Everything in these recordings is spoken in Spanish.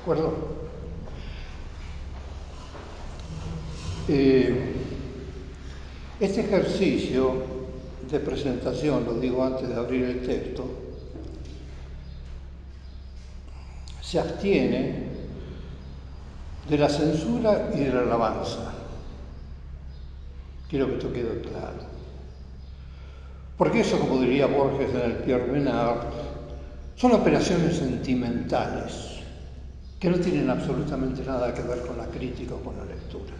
acuerdo? Este ejercicio de presentación, lo digo antes de abrir el texto, se abstiene de la censura y de la alabanza. Quiero que esto quede claro. Porque eso, como diría Borges en el Pierre Menard, son operaciones sentimentales que no tienen absolutamente nada que ver con la crítica o con la lectura.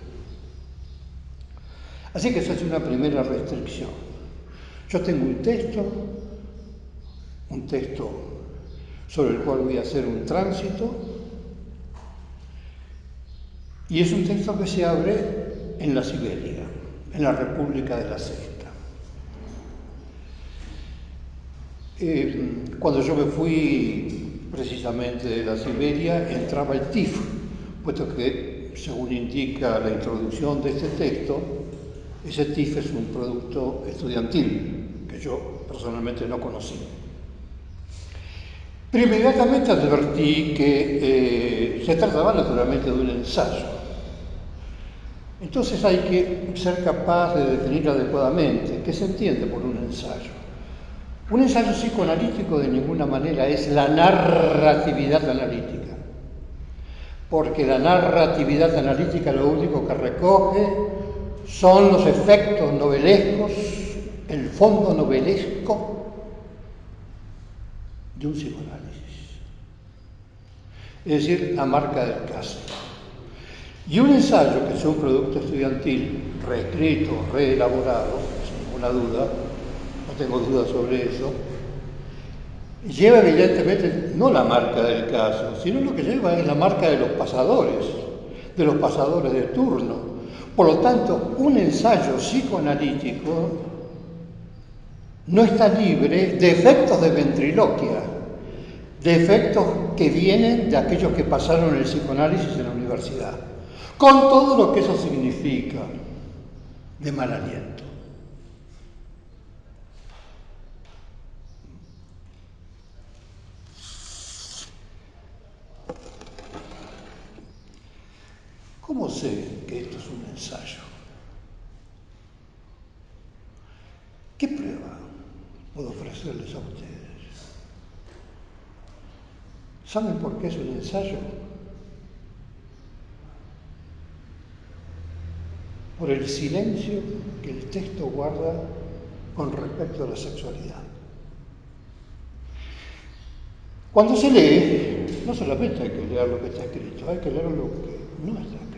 Así que esa es una primera restricción. Yo tengo un texto sobre el cual voy a hacer un tránsito, y es un texto que se abre en la Siberia, en la República de la Sexta. Cuando yo me fui precisamente de la Siberia, entraba el TIF, puesto que, según indica la introducción de este texto, ese TIF es un producto estudiantil que yo personalmente no conocí. Pero inmediatamente advertí que se trataba naturalmente de un ensayo. Entonces hay que ser capaz de definir adecuadamente qué se entiende por un ensayo. Un ensayo psicoanalítico de ninguna manera es la narratividad analítica, porque la narratividad analítica lo único que recoge son los efectos novelescos, el fondo novelesco de un psicoanálisis, es decir, la marca del caso. Y un ensayo que sea un producto estudiantil, reescrito, reelaborado, sin ninguna duda, no tengo dudas sobre eso, lleva evidentemente no la marca del caso, sino lo que lleva es la marca de los pasadores de turno. Por lo tanto, un ensayo psicoanalítico no está libre de efectos de ventriloquia, de efectos que vienen de aquellos que pasaron el psicoanálisis en la universidad, con todo lo que eso significa de mal aliento. ¿Cómo sé que esto es un ensayo? ¿Qué prueba puedo ofrecerles a ustedes? ¿Saben por qué es un ensayo? Por el silencio que el texto guarda con respecto a la sexualidad. Cuando se lee, no solamente hay que leer lo que está escrito, hay que leer lo que no está escrito.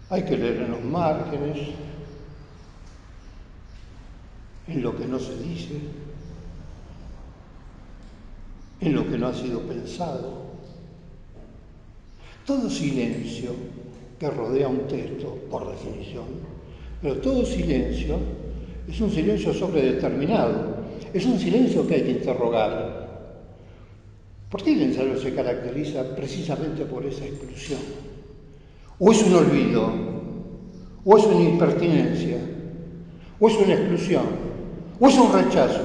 Hay que leer en los márgenes, en lo que no se dice, en lo que no ha sido pensado. Todo silencio que rodea un texto, por definición, pero todo silencio es un silencio sobredeterminado, es un silencio que hay que interrogar. ¿Por qué el ensayo se caracteriza precisamente por esa exclusión? ¿O es un olvido? ¿O es una impertinencia? ¿O es una exclusión? ¿O es un rechazo?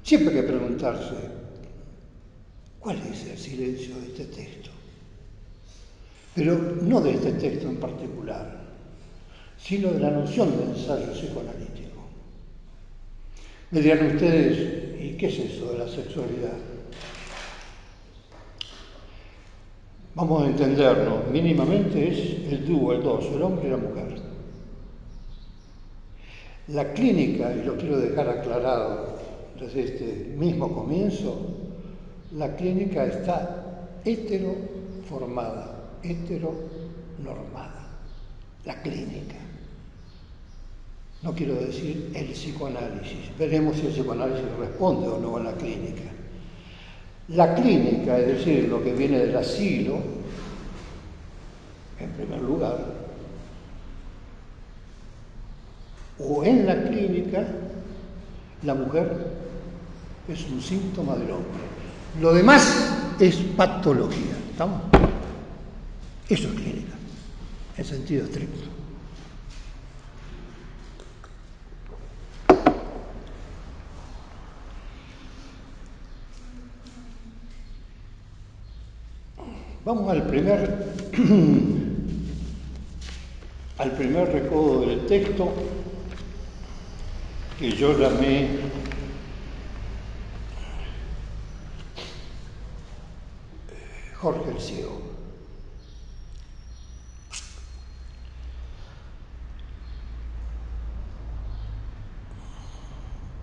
Siempre hay que preguntarse, ¿cuál es el silencio de este texto? Pero no de este texto en particular, sino de la noción de ensayo psicoanalítico. Me dirán ustedes, ¿y qué es eso de la sexualidad? Vamos a entenderlo, mínimamente es el dúo, el dos, el hombre y la mujer. La clínica, y lo quiero dejar aclarado desde este mismo comienzo, la clínica está heteroformada, heteronormada. La clínica. No quiero decir el psicoanálisis. Veremos si el psicoanálisis responde o no a la clínica. La clínica, es decir, lo que viene del asilo, en primer lugar, o en la clínica, la mujer es un síntoma del hombre. Lo demás es patología, ¿estamos? Eso es clínica, en sentido estricto. Vamos al primer recodo del texto, que yo llamé Jorge el Ciego.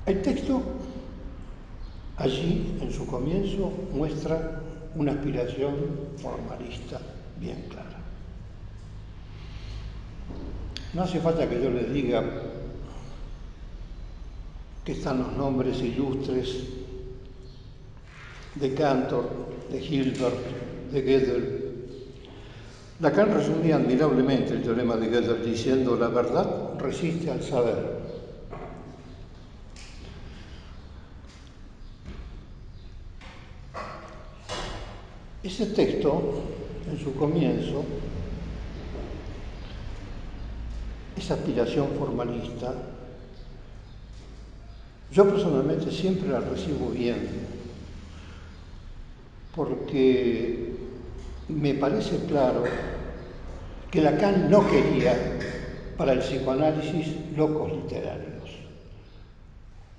El texto, allí en su comienzo, muestra una aspiración formalista bien clara. No hace falta que yo les diga que están los nombres ilustres de Cantor, de Hilbert, de Gödel. Lacan resumía admirablemente el teorema de Gödel diciendo: la verdad resiste al saber. Ese texto, en su comienzo, esa aspiración formalista, yo personalmente siempre la recibo bien, porque me parece claro que Lacan no quería para el psicoanálisis locos literarios.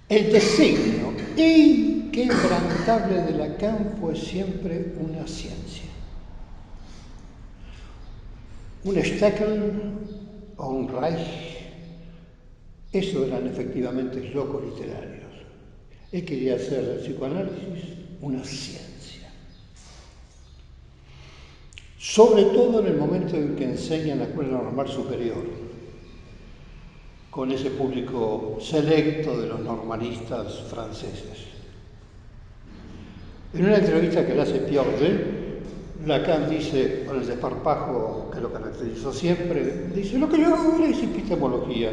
El designio inquebrantable de Lacan fue siempre una ciencia. Un Steckel o un Reich, eso eran efectivamente locos literarios. Él quería hacer del psicoanálisis una ciencia. Sobre todo en el momento en que enseña en la Escuela Normal Superior, con ese público selecto de los normalistas franceses. En una entrevista que le hace Piordet, Lacan dice, con el desparpajo que lo caracterizó siempre, dice: lo que yo hago ahora es epistemología.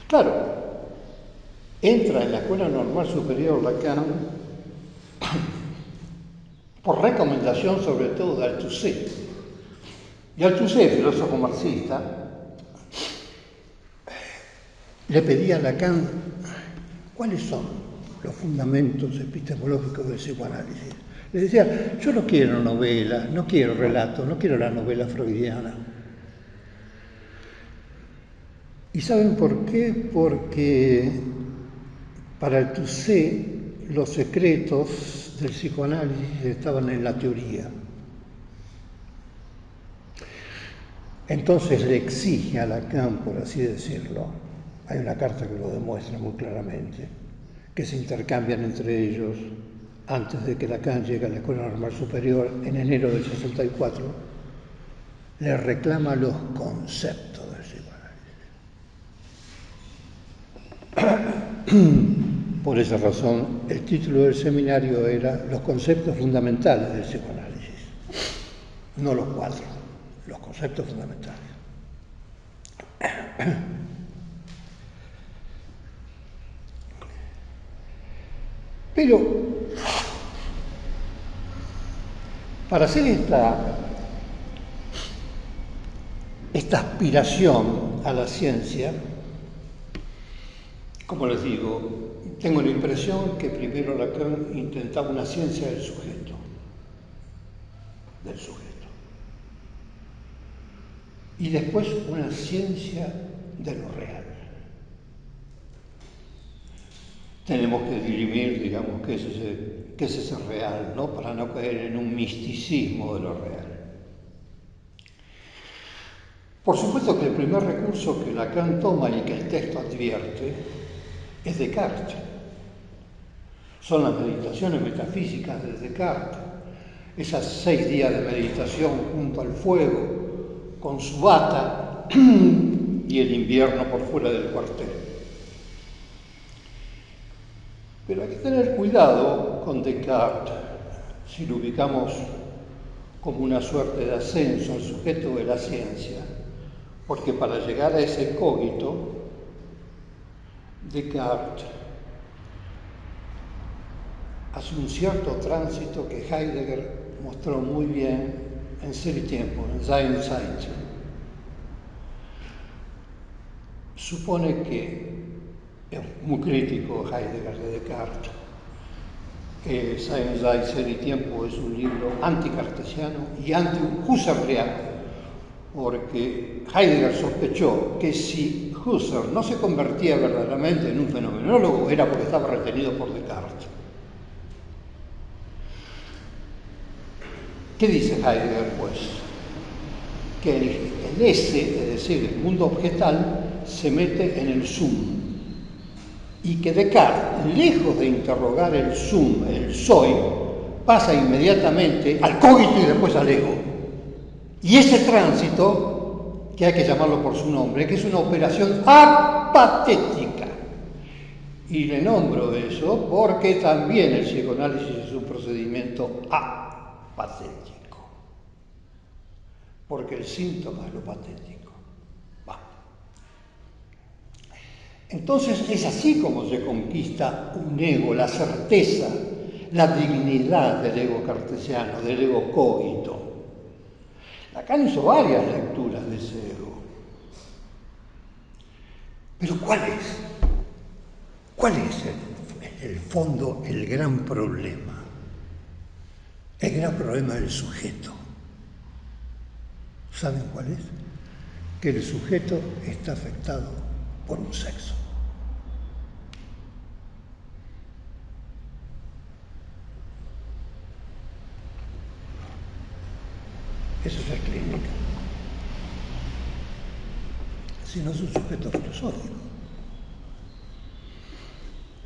Claro, entra en la Escuela Normal Superior Lacan por recomendación sobre todo de Althusser. Y Althusser, filósofo marxista, le pedía a Lacan cuáles son los fundamentos epistemológicos del psicoanálisis. Le decía: yo no quiero novela, no quiero relato, no quiero la novela freudiana. ¿Y saben por qué? Porque para Althusser los secretos del psicoanálisis estaban en la teoría. Entonces le exige a Lacan, por así decirlo, hay una carta que lo demuestra muy claramente, que se intercambian entre ellos antes de que Lacan llegue a la Escuela Normal Superior en enero del 64, le reclama los conceptos del psicoanálisis. Por esa razón, el título del seminario era Los conceptos fundamentales del psicoanálisis, no los cuatro, los conceptos fundamentales. Pero para hacer esta aspiración a la ciencia, como les digo, tengo la impresión que primero Lacan intentaba una ciencia del sujeto, y después una ciencia de lo real. Tenemos que dirimir, digamos, qué es ese real, ¿no? Para no caer en un misticismo de lo real. Por supuesto que el primer recurso que Lacan toma y que el texto advierte es Descartes. Son las meditaciones metafísicas de Descartes, esas 6 días de meditación junto al fuego, con su bata y el invierno por fuera del cuartel. Pero hay que tener cuidado con Descartes si lo ubicamos como una suerte de ascenso al sujeto de la ciencia, porque para llegar a ese cogito, Descartes hace un cierto tránsito que Heidegger mostró muy bien en Ser y Tiempo, en Sein und Zeit. Supone que es muy crítico Heidegger de Descartes. Sein, Sein, Ser y Tiempo es un libro anticartesiano y anti-husserliano, porque Heidegger sospechó que si Husserl no se convertía verdaderamente en un fenomenólogo era porque estaba retenido por Descartes. ¿Qué dice Heidegger, pues? Que el ese, es decir, el mundo objetal, se mete en el sum. Y que Descartes, lejos de interrogar el sum, el soy, pasa inmediatamente al cogito y después al ego. Y ese tránsito, que hay que llamarlo por su nombre, que es una operación apatética. Y le nombro eso porque también el psicoanálisis es un procedimiento apatético. Porque el síntoma es lo patético. Entonces es así como se conquista un ego, la certeza, la dignidad del ego cartesiano, del ego cogito. Lacan hizo varias lecturas de ese ego. Pero ¿cuál es? ¿Cuál es en el fondo el gran problema? El gran problema del sujeto. ¿Saben cuál es? Que el sujeto está afectado por un sexo. Eso es la clínica. Si no es un sujeto filosófico.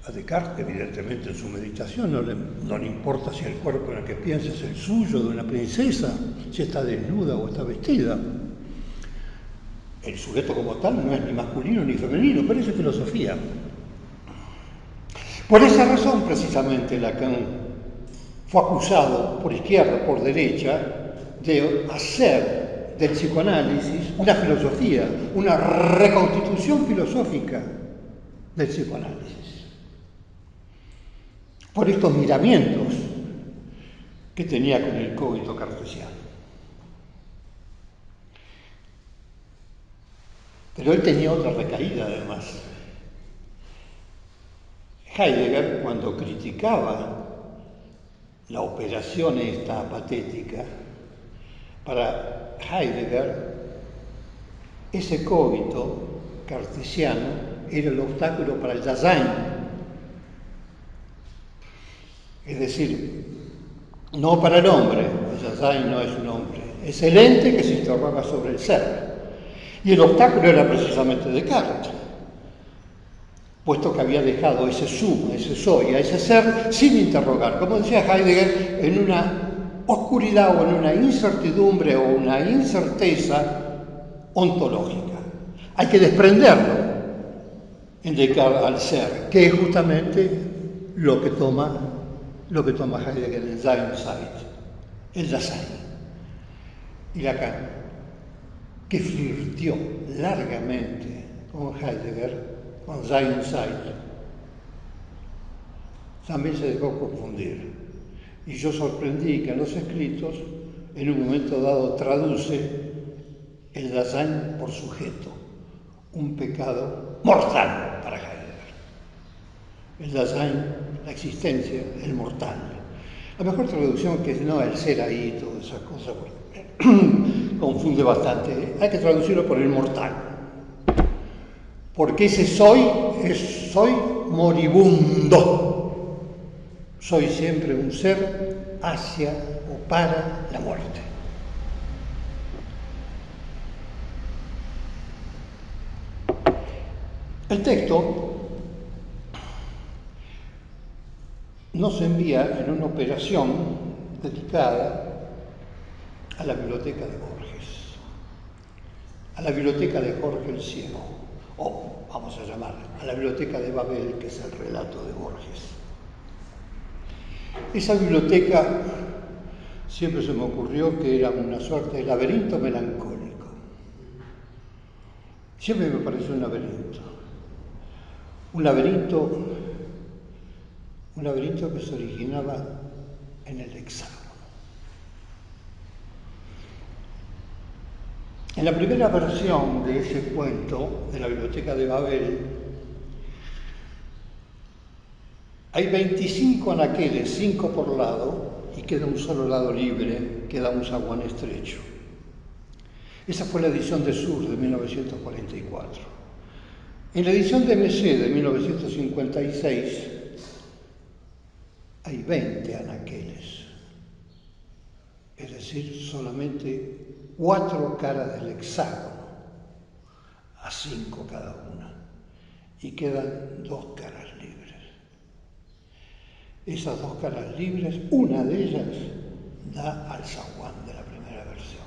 A Descartes, evidentemente, en su meditación no le importa si el cuerpo en el que piensa es el suyo, de una princesa, si está desnuda o está vestida. El sujeto como tal no es ni masculino ni femenino, pero eso es filosofía. Por esa razón, precisamente, Lacan fue acusado por izquierda, por derecha, de hacer del psicoanálisis una filosofía, una reconstitución filosófica del psicoanálisis. Por estos miramientos que tenía con el cogito cartesiano. Pero él tenía otra recaída, además. Heidegger, cuando criticaba la operación esta patética, para Heidegger, ese cogito cartesiano era el obstáculo para el Dasein. Es decir, no para el hombre, el Dasein no es un hombre, es el ente que se interroga sobre el ser. Y el obstáculo era precisamente Descartes, puesto que había dejado ese suma, ese soy, a ese ser sin interrogar, como decía Heidegger, en una oscuridad o en una incertidumbre o una incerteza ontológica. Hay que desprenderlo en Descartes al ser, que es justamente lo que toma Heidegger en Sein und Zeit, el Dasein. Y Lacan, que flirtió largamente con Heidegger, con Sein und Zeit, también se dejó confundir. Y yo sorprendí que en los escritos, en un momento dado, traduce el Dasein por sujeto, un pecado mortal para Heidegger. El Dasein, la existencia, el mortal. La mejor traducción, que es no el ser ahí, todas esas cosas, confunde bastante. Hay que traducirlo por el mortal. Porque ese soy es soy moribundo. Soy siempre un ser hacia o para la muerte. El texto nos envía en una operación dedicada a la biblioteca de Borges, a la biblioteca de Jorge el Ciego, o vamos a llamar a la biblioteca de Babel, que es el relato de Borges. Esa biblioteca siempre se me ocurrió que era una suerte de laberinto melancólico. Siempre me pareció un laberinto. Un laberinto que se originaba en el hexágono. En la primera versión de ese cuento de la biblioteca de Babel, Hay 25 anaqueles, 5 por lado, y queda un solo lado libre, queda un zaguán estrecho. Esa fue la edición de Sur de 1944. En la edición de MC de 1956 hay 20 anaqueles, es decir, solamente 4 caras del hexágono, a 5 cada una, y quedan 2 caras libres. Esas 2 caras libres, una de ellas da al zaguán de la primera versión.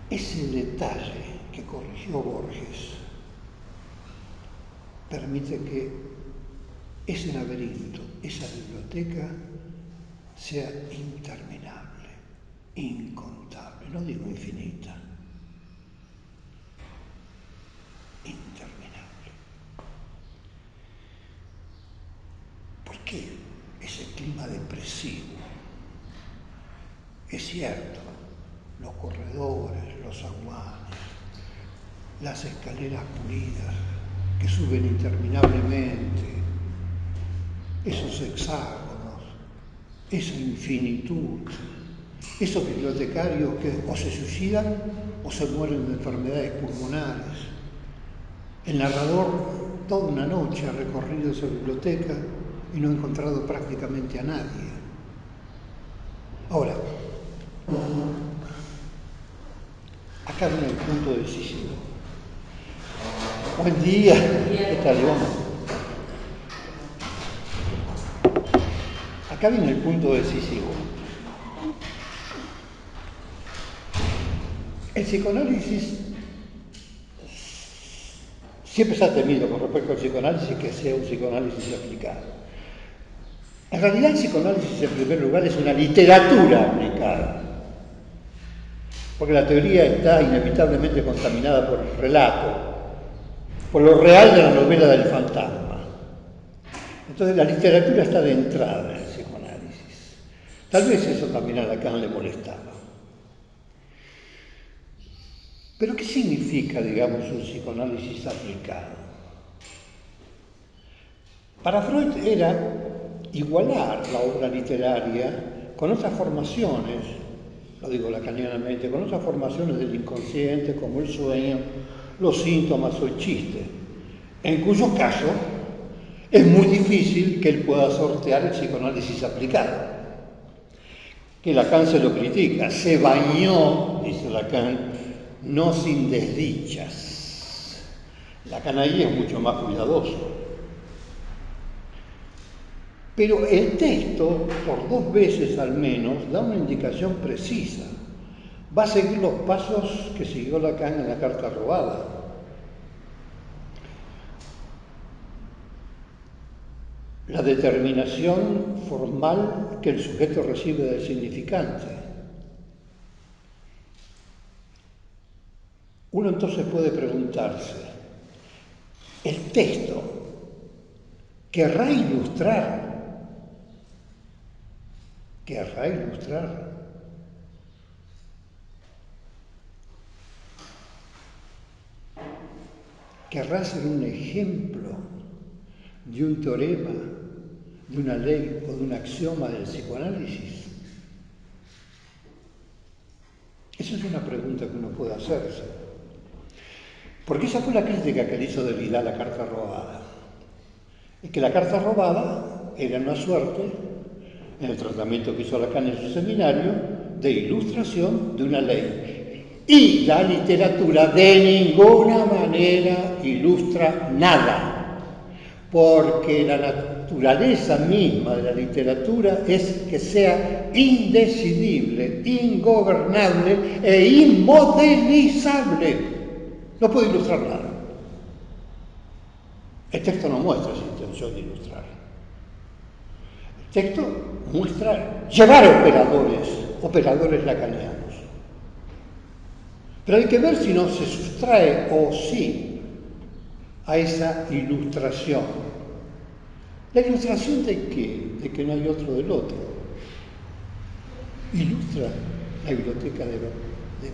Ese detalle que corrigió Borges permite que ese laberinto, esa biblioteca, sea interminable, incontable, no digo infinita, interminable. ¿Por qué ese clima depresivo? Es cierto, los corredores, los zaguanes, las escaleras pulidas que suben interminablemente, esos hexágonos, esa infinitud, esos bibliotecarios que o se suicidan o se mueren de enfermedades pulmonares. El narrador toda una noche ha recorrido esa biblioteca y no ha encontrado prácticamente a nadie. Ahora, acá viene el punto decisivo. Buen día, ¿qué tal, Iván? Acá viene el punto decisivo. El psicoanálisis siempre se ha temido con respecto al psicoanálisis que sea un psicoanálisis aplicado. En realidad el psicoanálisis en primer lugar es una literatura aplicada, porque la teoría está inevitablemente contaminada por el relato, por lo real de la novela del fantasma. Entonces la literatura está de entrada en el psicoanálisis. Tal vez eso también a Lacan le molestaba. Pero ¿qué significa, digamos, un psicoanálisis aplicado? Para Freud era igualar la obra literaria con otras formaciones, lo digo lacanianamente, con otras formaciones del inconsciente como el sueño, los síntomas o el chiste, en cuyos casos es muy difícil que él pueda sortear el psicoanálisis aplicado. Que Lacan se lo critica, se bañó, dice Lacan, no sin desdichas. Lacan ahí es mucho más cuidadoso. Pero el texto, por 2 veces al menos, da una indicación precisa. Va a seguir los pasos que siguió Lacan en la carta robada. La determinación formal que el sujeto recibe del significante. Uno entonces puede preguntarse, ¿el texto querrá ilustrar? ¿Querrá ilustrar? ¿Querrá ser un ejemplo de un teorema, de una ley o de un axioma del psicoanálisis? Esa es una pregunta que uno puede hacerse. Porque esa fue la crítica que le hizo Derrida a la carta robada. Es que la carta robada era una suerte, en el tratamiento que hizo Lacan en su seminario, de ilustración de una ley. Y la literatura de ninguna manera ilustra nada, porque la naturaleza misma de la literatura es que sea indecidible, ingobernable e inmodelizable. No puede ilustrar nada. El texto no muestra esa intención de ilustrar. El texto muestra llevar operadores lacanianos. Pero hay que ver si no se sustrae o sí a esa ilustración. ¿La ilustración de qué? De que no hay otro del otro. Ilustra la biblioteca de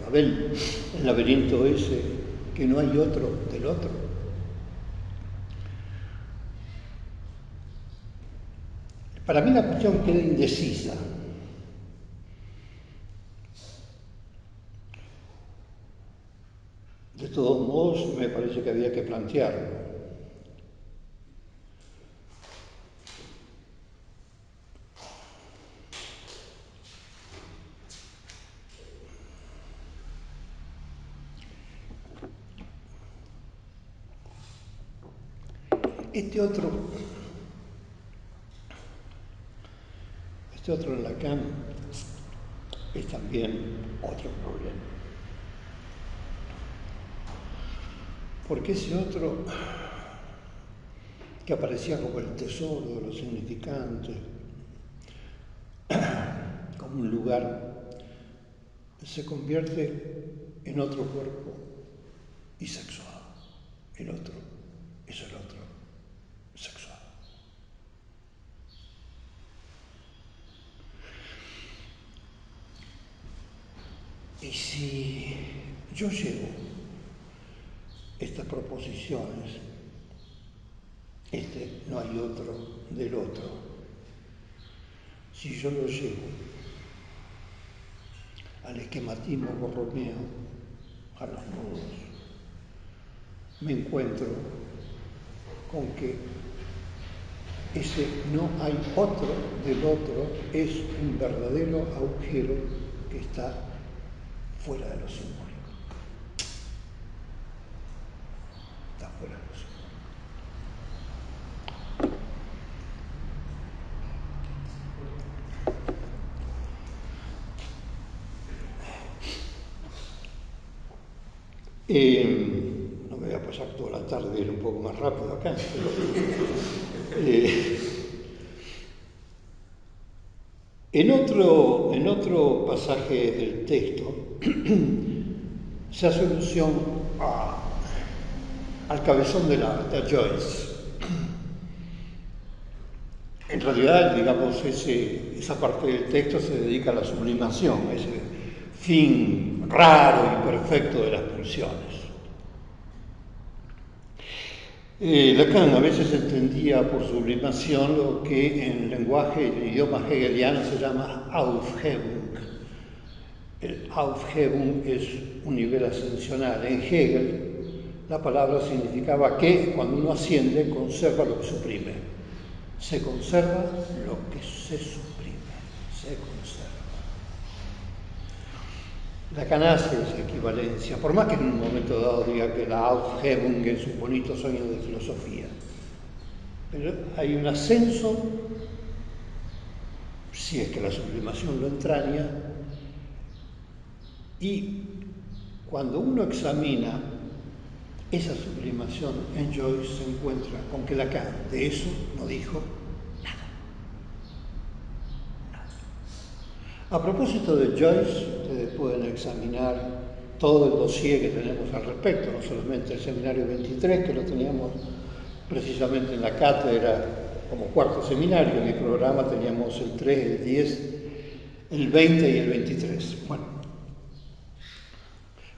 Babel, el laberinto ese, que no hay otro del otro. Para mí la cuestión queda indecisa. De todos modos, me parece que había que plantearlo. Este otro en Lacan es también otro problema. Porque ese otro, que aparecía como el tesoro de lo significante, como un lugar, se convierte en otro cuerpo y sexual. El otro es el otro sexual. Y si yo llevo estas proposiciones, no hay otro del otro, si yo lo llevo al esquematismo borromeo, a los nudos, me encuentro con que ese no hay otro del otro es un verdadero agujero que está fuera de lo simbólico. Está fuera de lo simbólico. No me voy a pasar toda la tarde, ir un poco más rápido acá. En otro pasaje del texto se hace alusión al cabezón de Joyce. En realidad, digamos, esa parte del texto se dedica a la sublimación, ese fin raro y perfecto de las pulsiones. Lacan a veces entendía por sublimación lo que en el lenguaje, el idioma hegeliano se llama Aufhebung. El Aufhebung es un nivel ascensional. En Hegel, la palabra significaba que cuando uno asciende, conserva lo que suprime. Se conserva lo que se suprime. Se conserva. Lacan hace esa equivalencia, por más que en un momento dado diga que la Aufhebung es un bonito sueño de filosofía. Pero hay un ascenso, si es que la sublimación lo entraña, y cuando uno examina esa sublimación en Joyce se encuentra con que Lacan de eso no dijo nada. A propósito de Joyce, ustedes pueden examinar todo el dossier que tenemos al respecto, no solamente el seminario 23, que lo teníamos precisamente en la cátedra como cuarto seminario. En mi programa teníamos el 3, el 10, el 20 y el 23. Bueno,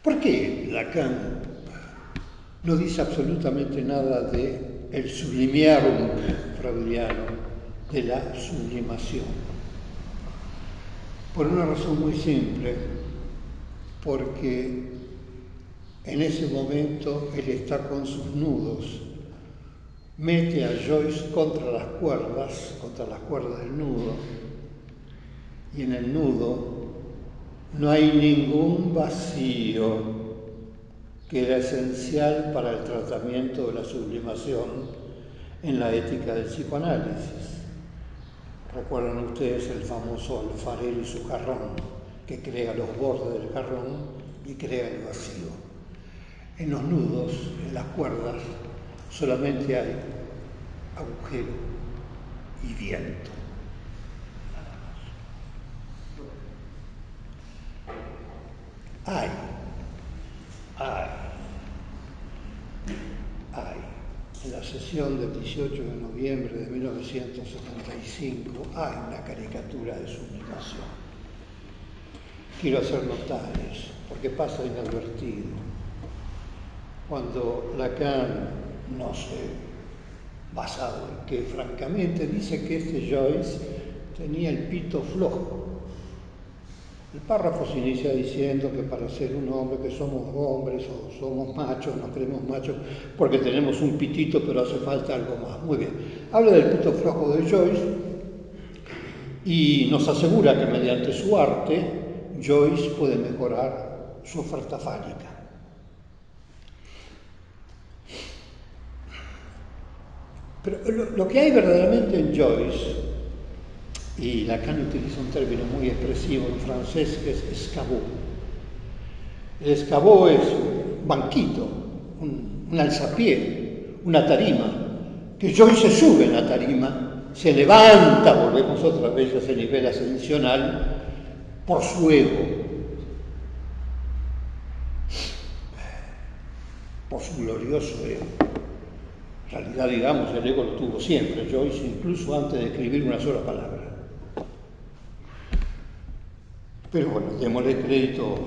¿por qué Lacan no dice absolutamente nada de el sublimiarum freudiano, de la sublimación? Por una razón muy simple, porque en ese momento él está con sus nudos, mete a Joyce contra las cuerdas del nudo, y en el nudo no hay ningún vacío que era esencial para el tratamiento de la sublimación en la ética del psicoanálisis. Recuerdan ustedes el famoso alfarero y su jarrón, que crea los bordes del jarrón y crea el vacío. En los nudos, en las cuerdas, solamente hay agujero y viento. Hay. En la sesión del 18 de noviembre de 1975 hay una caricatura de sublimación. Quiero hacer notar eso, porque pasa inadvertido. Cuando Lacan, no sé, basado en que francamente dice que este Joyce tenía el pito flojo. El párrafo se inicia diciendo que para ser un hombre, que somos hombres o somos machos, nos creemos machos porque tenemos un pitito, pero hace falta algo más. Muy bien. Habla del pito flojo de Joyce y nos asegura que mediante su arte Joyce puede mejorar su oferta fálica. Pero lo que hay verdaderamente en Joyce, y Lacan utiliza un término muy expresivo en francés que es escabeau. El escabeau es un banquito, un alzapié, una tarima, que Joyce se sube en la tarima, se levanta, volvemos otra vez a ese nivel ascensional, por su ego, por su glorioso ego. En realidad, digamos, el ego lo tuvo siempre, Joyce, incluso antes de escribir una sola palabra. Pero bueno, démosle crédito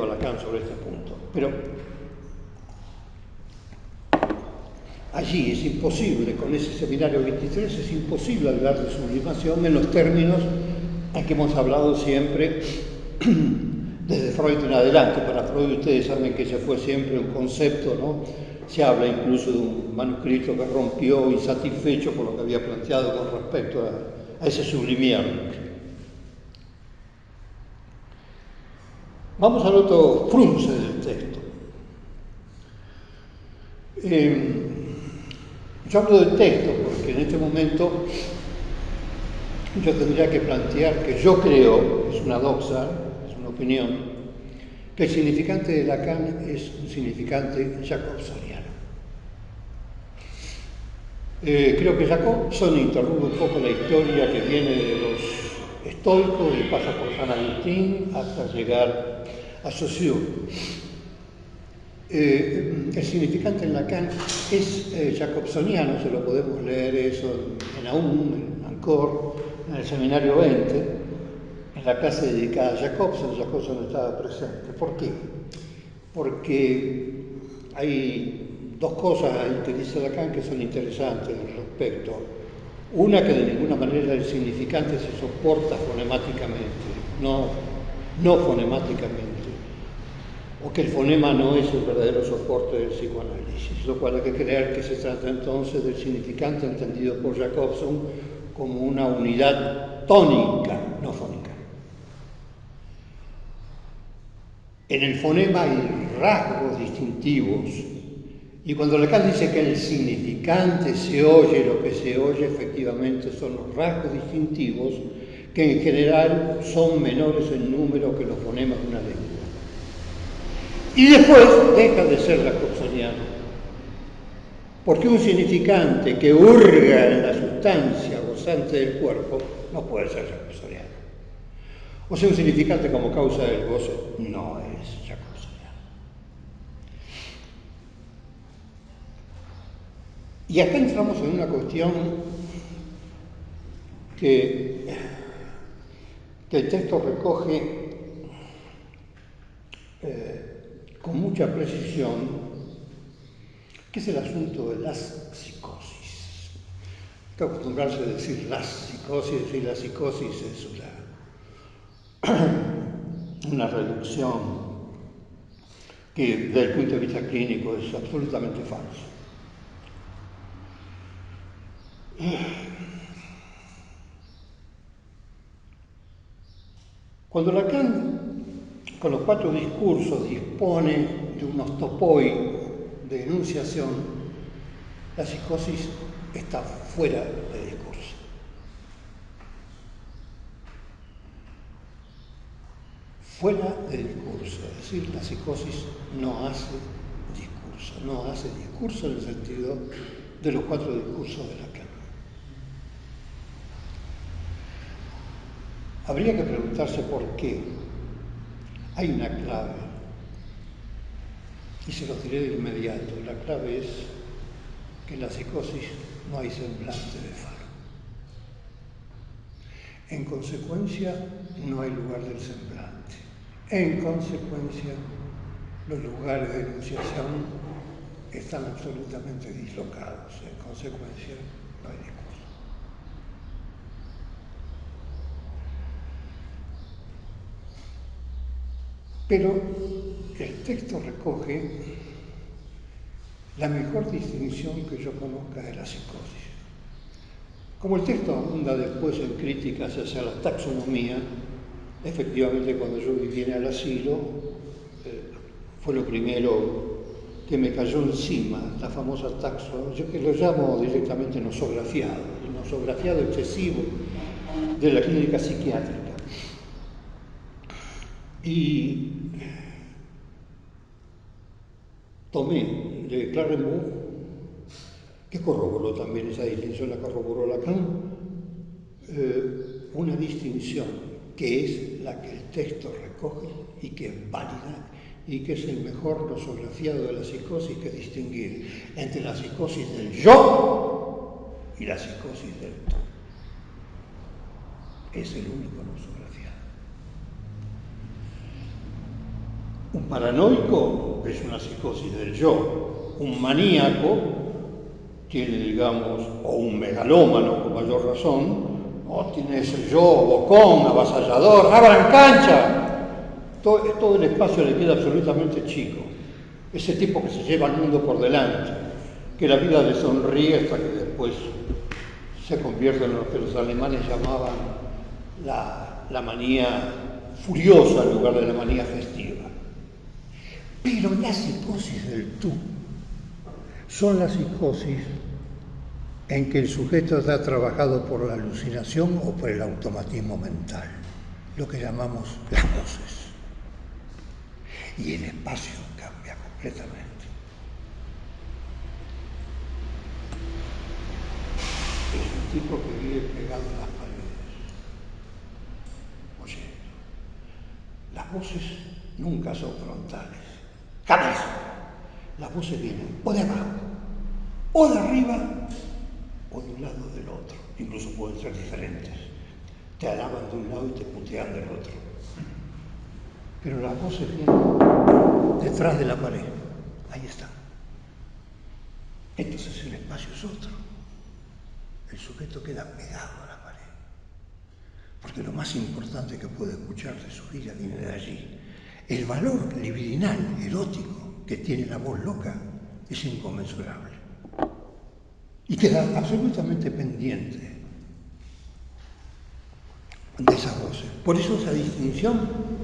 a Lacan sobre este punto. Pero allí es imposible, con ese seminario 23, es imposible hablar de sublimación en los términos en que hemos hablado siempre desde Freud en adelante. Para Freud ustedes saben que ese fue siempre un concepto, ¿no? Se habla incluso de un manuscrito que rompió, insatisfecho por lo que había planteado con respecto a ese sublimiar. Vamos al otro frunce del texto. Yo hablo del texto porque en este momento yo tendría que plantear que yo creo, es una doxa, es una opinión, que el significante de Lacan es un significante jacobsoniano. Creo que Jacobson interrumpe un poco la historia que viene de los estoicos y pasa por San Agustín hasta llegar a Saussure. El significante en Lacan es jacobsoniano, se lo podemos leer eso en Aum, en Ancor, en el seminario 20, en la clase dedicada a Jacobson estaba presente. ¿Por qué? Porque hay dos cosas que dice Lacan que son interesantes al respecto. Una, que de ninguna manera el significante se soporta fonemáticamente, no fonemáticamente, o que el fonema no es el verdadero soporte del psicoanálisis, lo cual hay que creer que se trata entonces del significante entendido por Jacobson como una unidad tónica, no fónica. En el fonema hay rasgos distintivos, y cuando Lacan dice que el significante se oye, lo que se oye efectivamente son los rasgos distintivos que en general son menores en número que los fonemas de una lengua. Y después deja de ser jacobsoniano, porque un significante que hurga en la sustancia gozante del cuerpo no puede ser jacobsoniano. O sea, un significante como causa del gozo no es jacobsoniano. Y acá entramos en una cuestión que el texto recoge con mucha precisión, que es el asunto de las psicosis. Hay que acostumbrarse a decir las psicosis, decir la psicosis es una reducción que desde el punto de vista clínico es absolutamente falso. Cuando Lacan, con los 4 discursos, dispone de unos topoi de enunciación, la psicosis está fuera de discurso. Fuera de discurso, es decir, la psicosis no hace discurso en el sentido de los 4 discursos de Lacan. Habría que preguntarse por qué. Hay una clave, y se los diré de inmediato. La clave es que en la psicosis no hay semblante de faro. En consecuencia, no hay lugar del semblante. En consecuencia, los lugares de enunciación están absolutamente dislocados. En consecuencia, no hay discurso. Pero el texto recoge la mejor distinción que yo conozca de la psicosis. Como el texto abunda después en críticas hacia la taxonomía, efectivamente cuando yo viví en el asilo, fue lo primero que me cayó encima, la famosa taxonomía, yo que lo llamo directamente nosografiado, el nosografiado excesivo de la clínica psiquiátrica. Y tomé de Clarenbourg, que corroboró también esa distinción, la corroboró Lacan, una distinción que es la que el texto recoge y que es válida y que es el mejor nosografiado de la psicosis, que es distinguir entre la psicosis del yo y la psicosis del tú. Es el único nosografiado. Un paranoico es una psicosis del yo. Un maníaco tiene, digamos, o un megalómano con mayor razón, o tiene ese yo bocón, avasallador, abran cancha. Todo el espacio le queda absolutamente chico. Ese tipo que se lleva al mundo por delante, que la vida le sonríe hasta que después se convierte en lo que los alemanes llamaban la manía furiosa en lugar de la manía festiva. Pero la psicosis del tú son las psicosis en que el sujeto está trabajado por la alucinación o por el automatismo mental, lo que llamamos las voces. Y el espacio cambia completamente. Es un tipo que vive pegado a las paredes, oyendo. Las voces nunca son frontales, jamás. Las voces vienen o de abajo, o de arriba, o de un lado o del otro. Incluso pueden ser diferentes. Te alaban de un lado y te putean del otro. Pero las voces vienen detrás de la pared. Ahí está. Entonces el espacio es otro. El sujeto queda pegado a la pared. Porque lo más importante que puede escuchar de su vida viene de allí. El valor libidinal, erótico, que tiene la voz loca es inconmensurable. Y queda absolutamente pendiente de esas voces. Por eso esa distinción,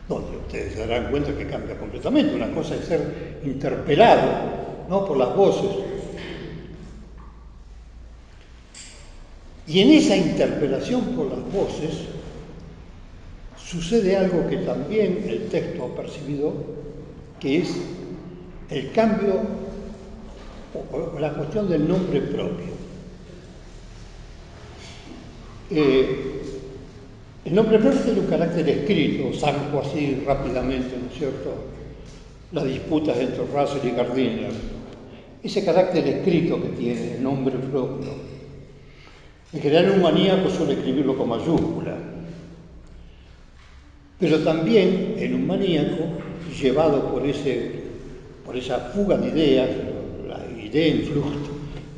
donde ustedes se darán cuenta que cambia completamente. Una cosa es ser interpelado, ¿no?, por las voces. Y en esa interpelación por las voces sucede algo que también el texto ha percibido, que es el cambio o la cuestión del nombre propio. El nombre propio tiene un carácter escrito, zanjo así rápidamente, ¿no es cierto? Las disputas entre Russell y Gardiner. Ese carácter escrito que tiene el nombre propio. En general un maníaco suele escribirlo con mayúscula. Pero también en un maníaco, llevado por esa fuga de ideas, la idea en flujo,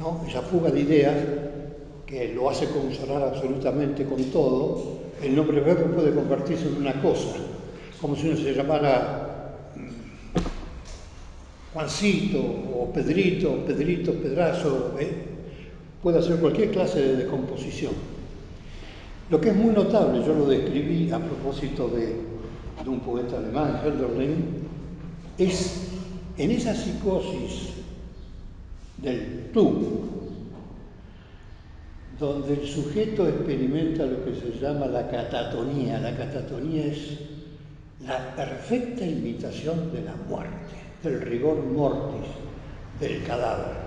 ¿no?, esa fuga de ideas que lo hace consolar absolutamente con todo, el nombre propio puede convertirse en una cosa, como si uno se llamara Juancito o Pedrito, Pedrazo, puede hacer cualquier clase de descomposición. Lo que es muy notable, yo lo describí a propósito de un poeta alemán, Hölderlin, es en esa psicosis del tú, donde el sujeto experimenta lo que se llama la catatonía. La catatonía es la perfecta imitación de la muerte, del rigor mortis, del cadáver.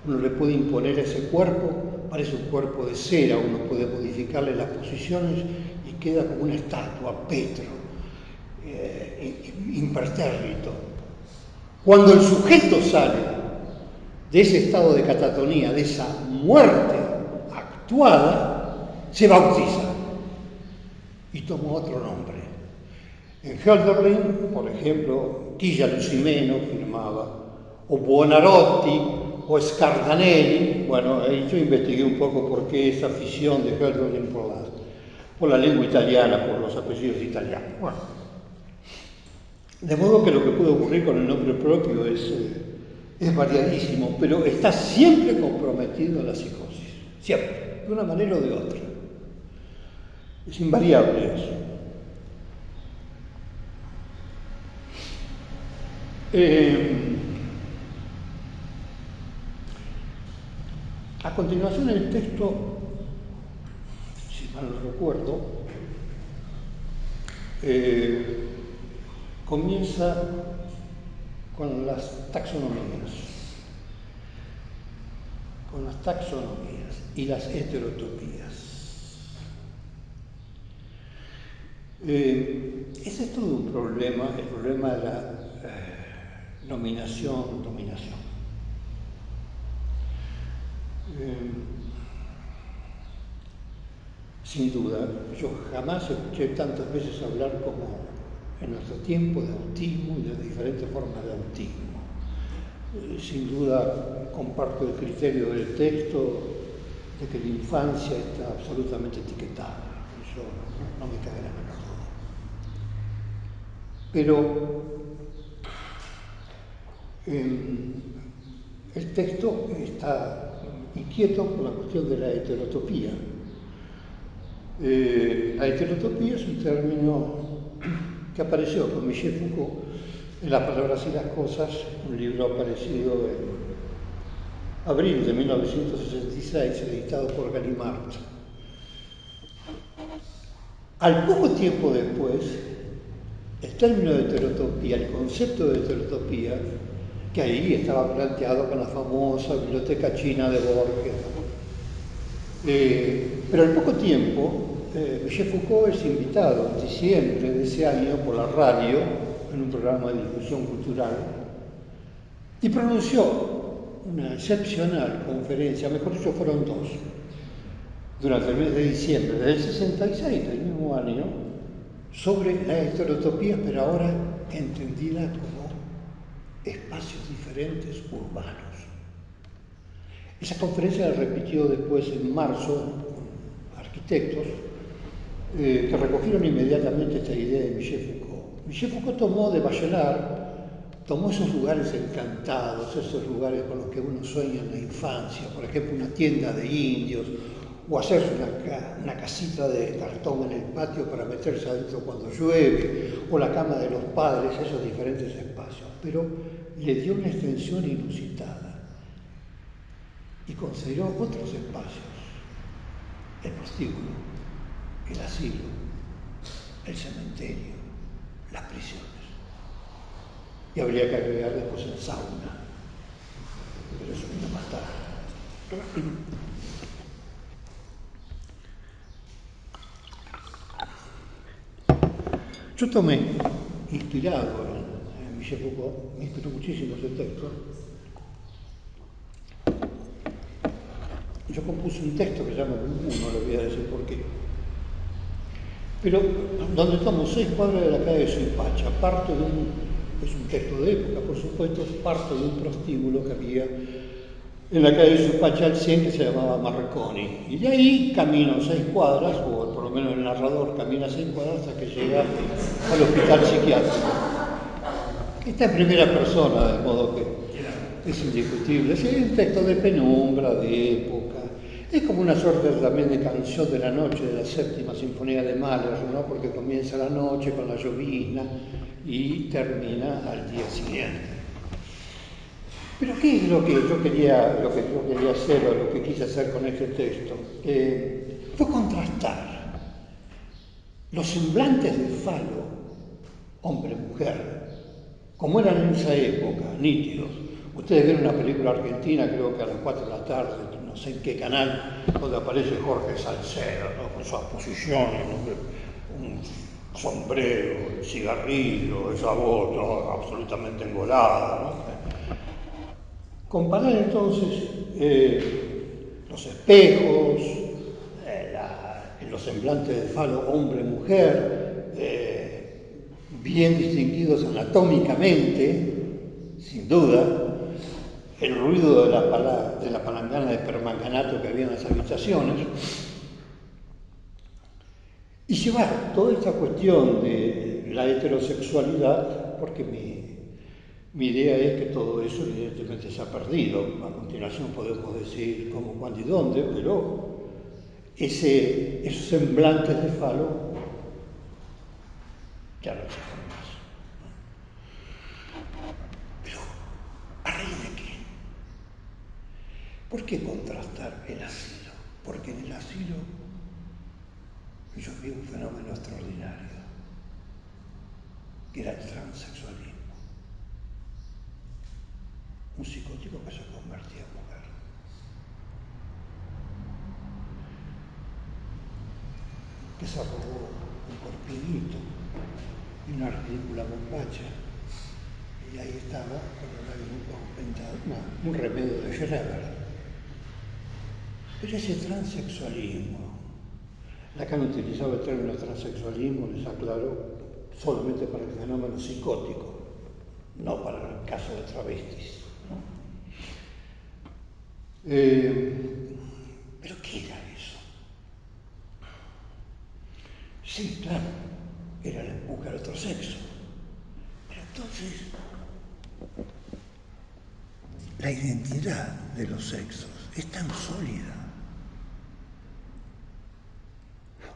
Uno le puede imponer ese cuerpo, parece un cuerpo de cera, uno puede modificarle las posiciones y queda como una estatua, petro, impertérrito. Cuando el sujeto sale de ese estado de catatonía, de esa muerte actuada, se bautiza y toma otro nombre. En Hölderlin, por ejemplo, Quilla Lucimeno firmaba o Buonarroti, o Scardanelli. Bueno, ahí yo investigué un poco por qué esa afición de Hölderlin por la lengua italiana, por los apellidos italianos. Bueno, de modo que lo que puede ocurrir con el nombre propio es variadísimo, pero está siempre comprometido en la psicosis, siempre, de una manera o de otra. Es invariable eso. A continuación el texto, si mal no recuerdo, comienza con las taxonomías y las heterotopías. Ese es todo un problema, el problema de la nominación-dominación. Sin duda, yo jamás escuché tantas veces hablar como en nuestro tiempo de autismo y de diferentes formas de autismo. Sin duda comparto el criterio del texto de que la infancia está absolutamente etiquetada. Eso no me cabe la menor duda. Pero el texto está inquieto por la cuestión de la heterotopía. La heterotopía es un término que apareció con Michel Foucault en Las palabras y las cosas, un libro aparecido en abril de 1966, editado por Gallimard. Al poco tiempo después, el término de heterotopía, el concepto de heterotopía, que ahí estaba planteado con la famosa biblioteca china de Borges. Pero al poco tiempo, Michel Foucault es invitado en diciembre de ese año por la radio, en un programa de difusión cultural, y pronunció una excepcional conferencia, mejor dicho, fueron dos, durante el mes de diciembre del 66, del mismo año, sobre la heterotopía, pero ahora entendida como espacios diferentes urbanos. Esa conferencia la repitió después en marzo con arquitectos que recogieron inmediatamente esta idea de Michel Foucault. Michel Foucault tomó de Bachelard, tomó esos lugares encantados, esos lugares con los que uno sueña en la infancia, por ejemplo, una tienda de indios, o hacerse una casita de cartón en el patio para meterse adentro cuando llueve, o la cama de los padres, esos diferentes espacios, pero le dio una extensión inusitada y consideró otros espacios: el prostíbulo, el asilo, el cementerio, las prisiones. Y habría que agregar después el sauna, pero eso vino más tarde. Yo tomé, inspirado en Michel Foucault, me inspiró muchísimo ese texto. Yo compuse un texto que se llama Bumbú, no le voy a decir por qué, pero donde tomo 6 cuadras de la calle de Suipacha, es un texto de época, por supuesto, parto de un prostíbulo que había en la calle de Suipacha al 100 que se llamaba Marconi, y de ahí camino 6 cuadras, o por lo menos el narrador camina 6 cuadras hasta que llega al hospital psiquiátrico. Está en primera persona, de modo que es indiscutible. Es un texto de penumbra, de época. Es como una suerte también de canción de la noche de la séptima sinfonía de Mahler, ¿no? Porque comienza la noche con la llovizna y termina al día siguiente. Pero ¿qué es lo que yo quería hacer, o lo que quise hacer con este texto? Fue contrastar los semblantes de falo, hombre-mujer, como eran en esa época, nítidos. Ustedes ven una película argentina, creo que a las 4 de la tarde, no sé en qué canal, donde aparece Jorge Salcedo, ¿no? Con sus posiciones, ¿no? Un sombrero, un cigarrillo, esa voz, ¿no? Absolutamente engolada, ¿no? Comparar entonces los espejos, los semblantes de falo hombre-mujer, bien distinguidos anatómicamente, sin duda, el ruido de la palangana de permanganato que había en las habitaciones, y llevar toda esta cuestión de la heterosexualidad, porque mi idea es que todo eso evidentemente se ha perdido. A continuación podemos decir cómo, cuándo y dónde, pero esos semblantes de falo ya no existen más. Pero, ¿a raíz de qué? ¿Por qué contrastar el asilo? Porque en el asilo yo vi un fenómeno extraordinario, que era el transexualismo. Un psicótico que se convertía en mujer. Que se robó un corpinito y una ridícula bombacha. Y ahí estaba, pero no había nunca un remedio de Schreber. Pero ese transexualismo, Lacan utilizaba el término transexualismo, les aclaró, solamente para el fenómeno psicótico, no para el caso de travestis, ¿no? ¿Pero qué era eso? Sí, claro, era el empuje al otro sexo. Pero entonces, la identidad de los sexos es tan sólida.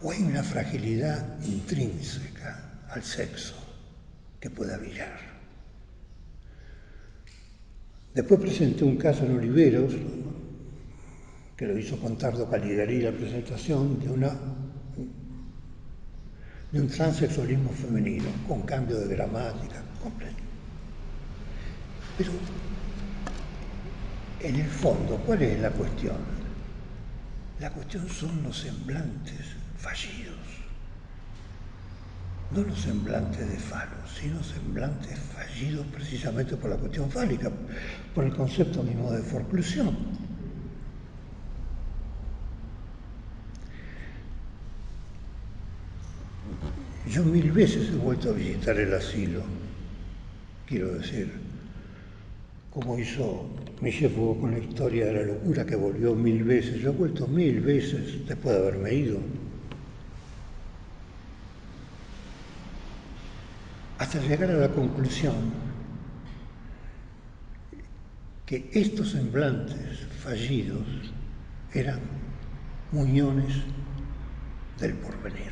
¿O hay una fragilidad intrínseca al sexo que pueda virar? Después presenté un caso en Oliveros, que lo hizo con Tardo Caligari la presentación, de un transexualismo femenino, con cambio de gramática completo. Pero, en el fondo, ¿cuál es la cuestión? La cuestión son los semblantes fallidos. No los semblantes de falo, sino semblantes fallidos precisamente por la cuestión fálica, por el concepto mismo de forclusión. Yo 1000 veces he vuelto a visitar el asilo, quiero decir, como hizo Michel Foucault con la historia de la locura, que volvió 1000 veces. Yo he vuelto 1000 veces después de haberme ido, hasta llegar a la conclusión que estos semblantes fallidos eran muñones del porvenir.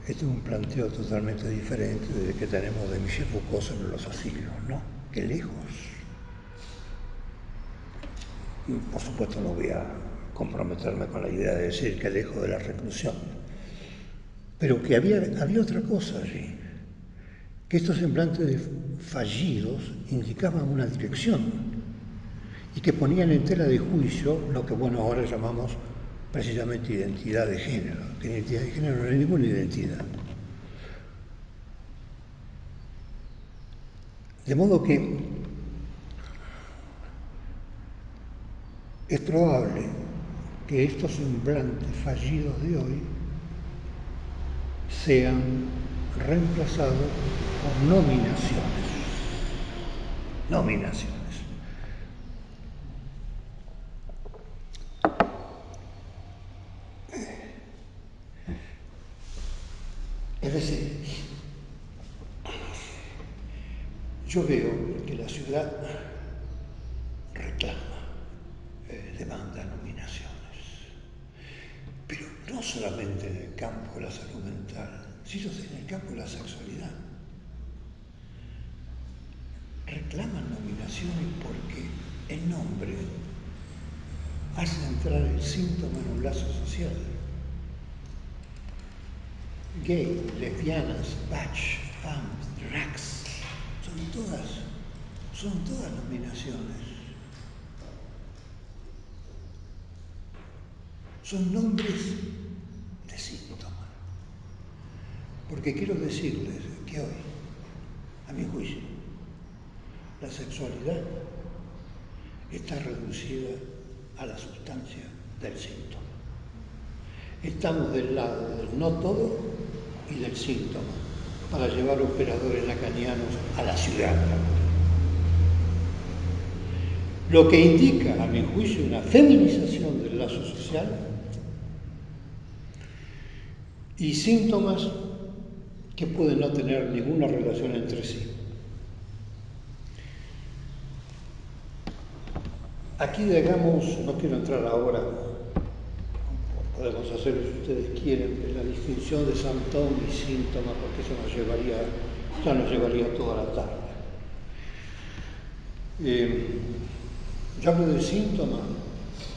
Este es un planteo totalmente diferente del que tenemos de Michel Foucault sobre los asilos, ¿no? Qué lejos. Por supuesto no voy a comprometerme con la idea de decir que lejos de la reclusión, pero que había otra cosa allí, que estos semblantes fallidos indicaban una dirección y que ponían en tela de juicio lo que ahora llamamos precisamente identidad de género, que identidad de género no hay ninguna identidad. De modo que es probable que estos semblantes fallidos de hoy sean reemplazados por nominaciones. Nominaciones. Es decir, yo veo que la ciudad reclama, demanda nominaciones, pero no solamente en el campo de la salud mental, sino en el campo de la sexualidad. Reclaman nominaciones porque el nombre hace entrar el síntoma en un lazo social. Gay, lesbianas, bach, femmes, drags, son todas nominaciones. Son nombres de síntomas. Porque quiero decirles que hoy, a mi juicio, la sexualidad está reducida a la sustancia del síntoma. Estamos del lado del no todo y del síntoma. para llevar operadores lacanianos a la ciudad. Lo que indica, a mi juicio, una feminización del lazo social y síntomas que pueden no tener ninguna relación entre sí. Aquí, digamos, no quiero entrar ahora, podemos hacerlo si ustedes quieren, de la distinción de Santón y síntoma, porque eso nos llevaría toda la tarde. Yo hablo de síntoma,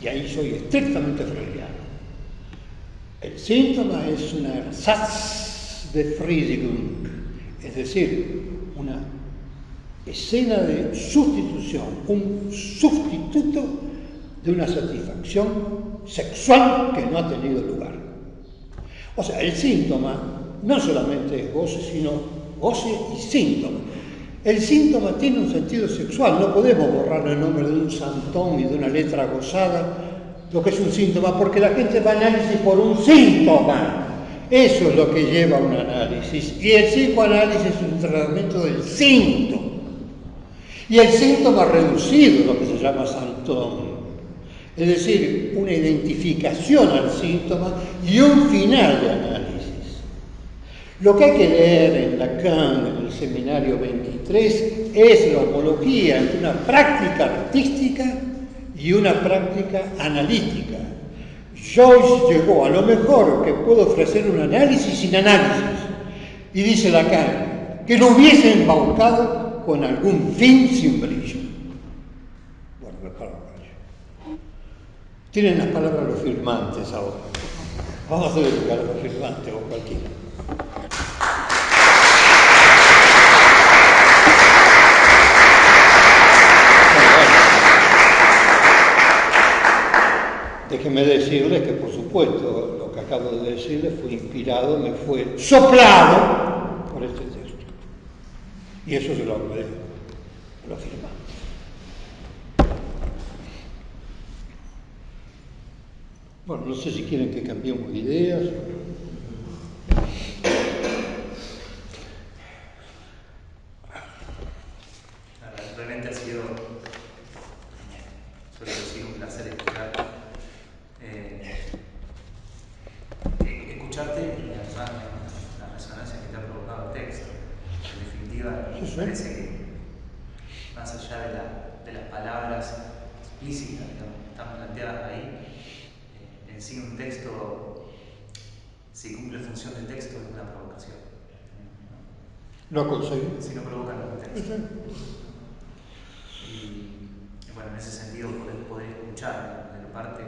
y ahí soy estrictamente freudiano. El síntoma es una Ersatz de Befriedigung, es decir, una escena de sustitución, un sustituto de una satisfacción sexual que no ha tenido lugar. O sea, el síntoma no solamente es goce, sino goce y síntoma. El síntoma tiene un sentido sexual, no podemos borrar el nombre de un santón y de una letra gozada, lo que es un síntoma, porque la gente va a análisis por un síntoma. Eso es lo que lleva a un análisis. Y el psicoanálisis es un tratamiento del síntoma. Y el síntoma reducido, lo que se llama santón. Es decir, una identificación al síntoma y un final de análisis. Lo que hay que leer en Lacan, en el seminario 23, es la homología entre una práctica artística y una práctica analítica. Joyce llegó a lo mejor que puede ofrecer un análisis sin análisis. Y dice Lacan, que lo hubiese embaucado con algún fin sin brillo. Bueno, tienen las palabras los firmantes ahora. Vamos a hacer educar a los firmantes o cualquiera. Déjenme decirles que, por supuesto, lo que acabo de decirles fue inspirado, me fue soplado por este texto. Y eso se lo hablé a los firmantes. Bueno, no sé si quieren que cambiemos de ideas. Realmente ha sido, suelo decir, un placer escucharte y la resonancia que te ha provocado el texto. En definitiva, me parece que más allá de las palabras explícitas, digamos, que están planteadas ahí, en sí un texto, si cumple función de texto, es una provocación. Lo ha conseguido. Si no provoca, no es texto. Y bueno, en ese sentido, poder escuchar de parte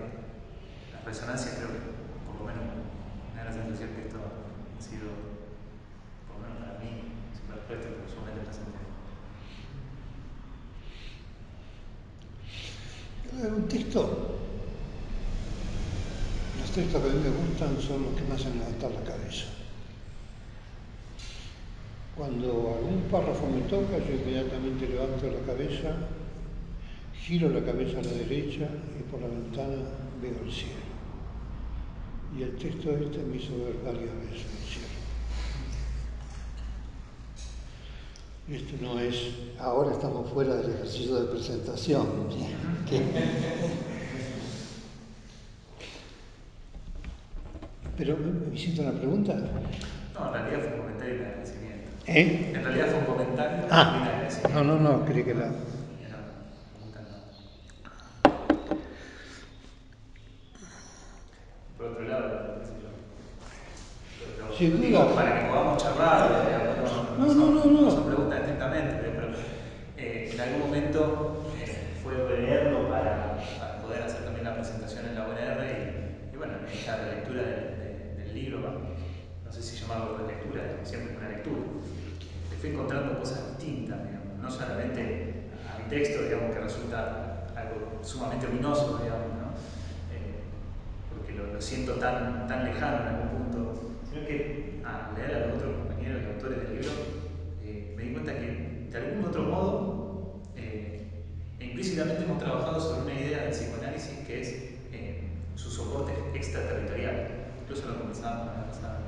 la resonancia, creo que por lo menos me da la sensación que esto ha sido, por lo menos para mí, súper fuerte, pero sumamente presente. Un texto. Los textos que a mí me gustan son los que me hacen levantar la cabeza. Cuando algún párrafo me toca, yo inmediatamente levanto la cabeza, giro la cabeza a la derecha y por la ventana veo el cielo. Y el texto este me hizo ver varias veces el cielo. Y esto no es, ahora estamos fuera del ejercicio de presentación. Pero me hiciste una pregunta. No, en realidad fue un comentario de agradecimiento. En realidad fue un comentario de agradecimiento. No, creí que la... Por otro lado, sin duda, para que podamos charlar, no son preguntas estrictamente, pero en algún momento fue leerlo para poder hacer también la presentación en la UNR y bueno, en esta relectura del libro, no sé si llamarlo relectura, siempre es una lectura. Fui encontrando cosas distintas, digamos, no solamente a mi texto, digamos, que resulta algo sumamente ominoso, digamos, ¿no? Porque lo siento tan lejano en algún punto, sino que al leer a los otros compañeros y autores del libro, me di cuenta que de algún otro modo, implícitamente hemos trabajado sobre una idea del psicoanálisis que es su soporte extraterritorial. Incluso lo conversábamos la vez pasada.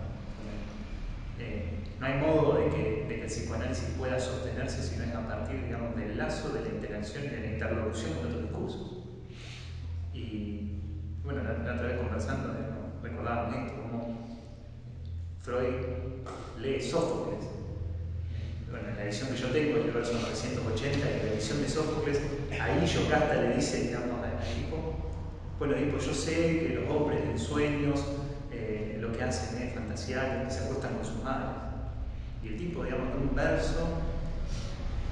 no hay modo de que el psicoanálisis pueda sostenerse si no es a partir, digamos, del lazo de la interacción y de la interlocución con otros discursos. Y bueno, la otra vez conversando, recordábamos esto, como Freud lee Sófocles. Bueno, en la edición que yo tengo, el verso 980, y la edición de Sófocles, ahí Yocasta le dice, digamos, al tipo, bueno, tipo, yo sé que los hombres en sueños lo que hacen es fantasear, que se acuestan con sus madres. Y el tipo, digamos, en un verso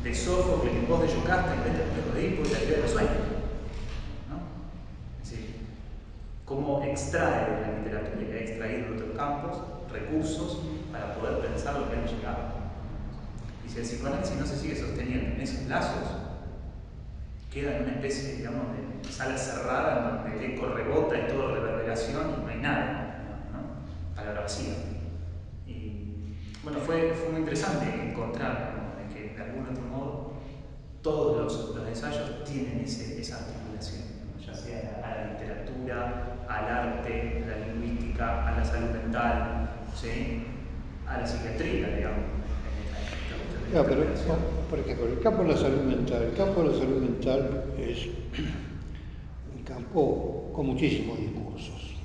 de Sófocles en voz de Yocasta inventa el Edipo y la idea de los sueños, ¿no? Es decir, cómo extrae de la literatura y ha extraído de otros campos recursos para poder pensar lo que hemos llegado. Y si el psicoanálisis no se sigue sosteniendo en esos lazos, queda en una especie, digamos, de sala cerrada en donde el eco rebota y todo reverberación y no hay nada, ¿no? Palabra vacía. Y bueno, fue muy interesante encontrar, ¿no?, de que de algún otro modo todos los ensayos tienen esa articulación, ¿no?, ya sea a la literatura, al arte, a la lingüística, a la salud mental, ¿sí?, a la psiquiatría, digamos. Pero, por ejemplo, el campo de la salud mental es un campo con muchísimos discursos.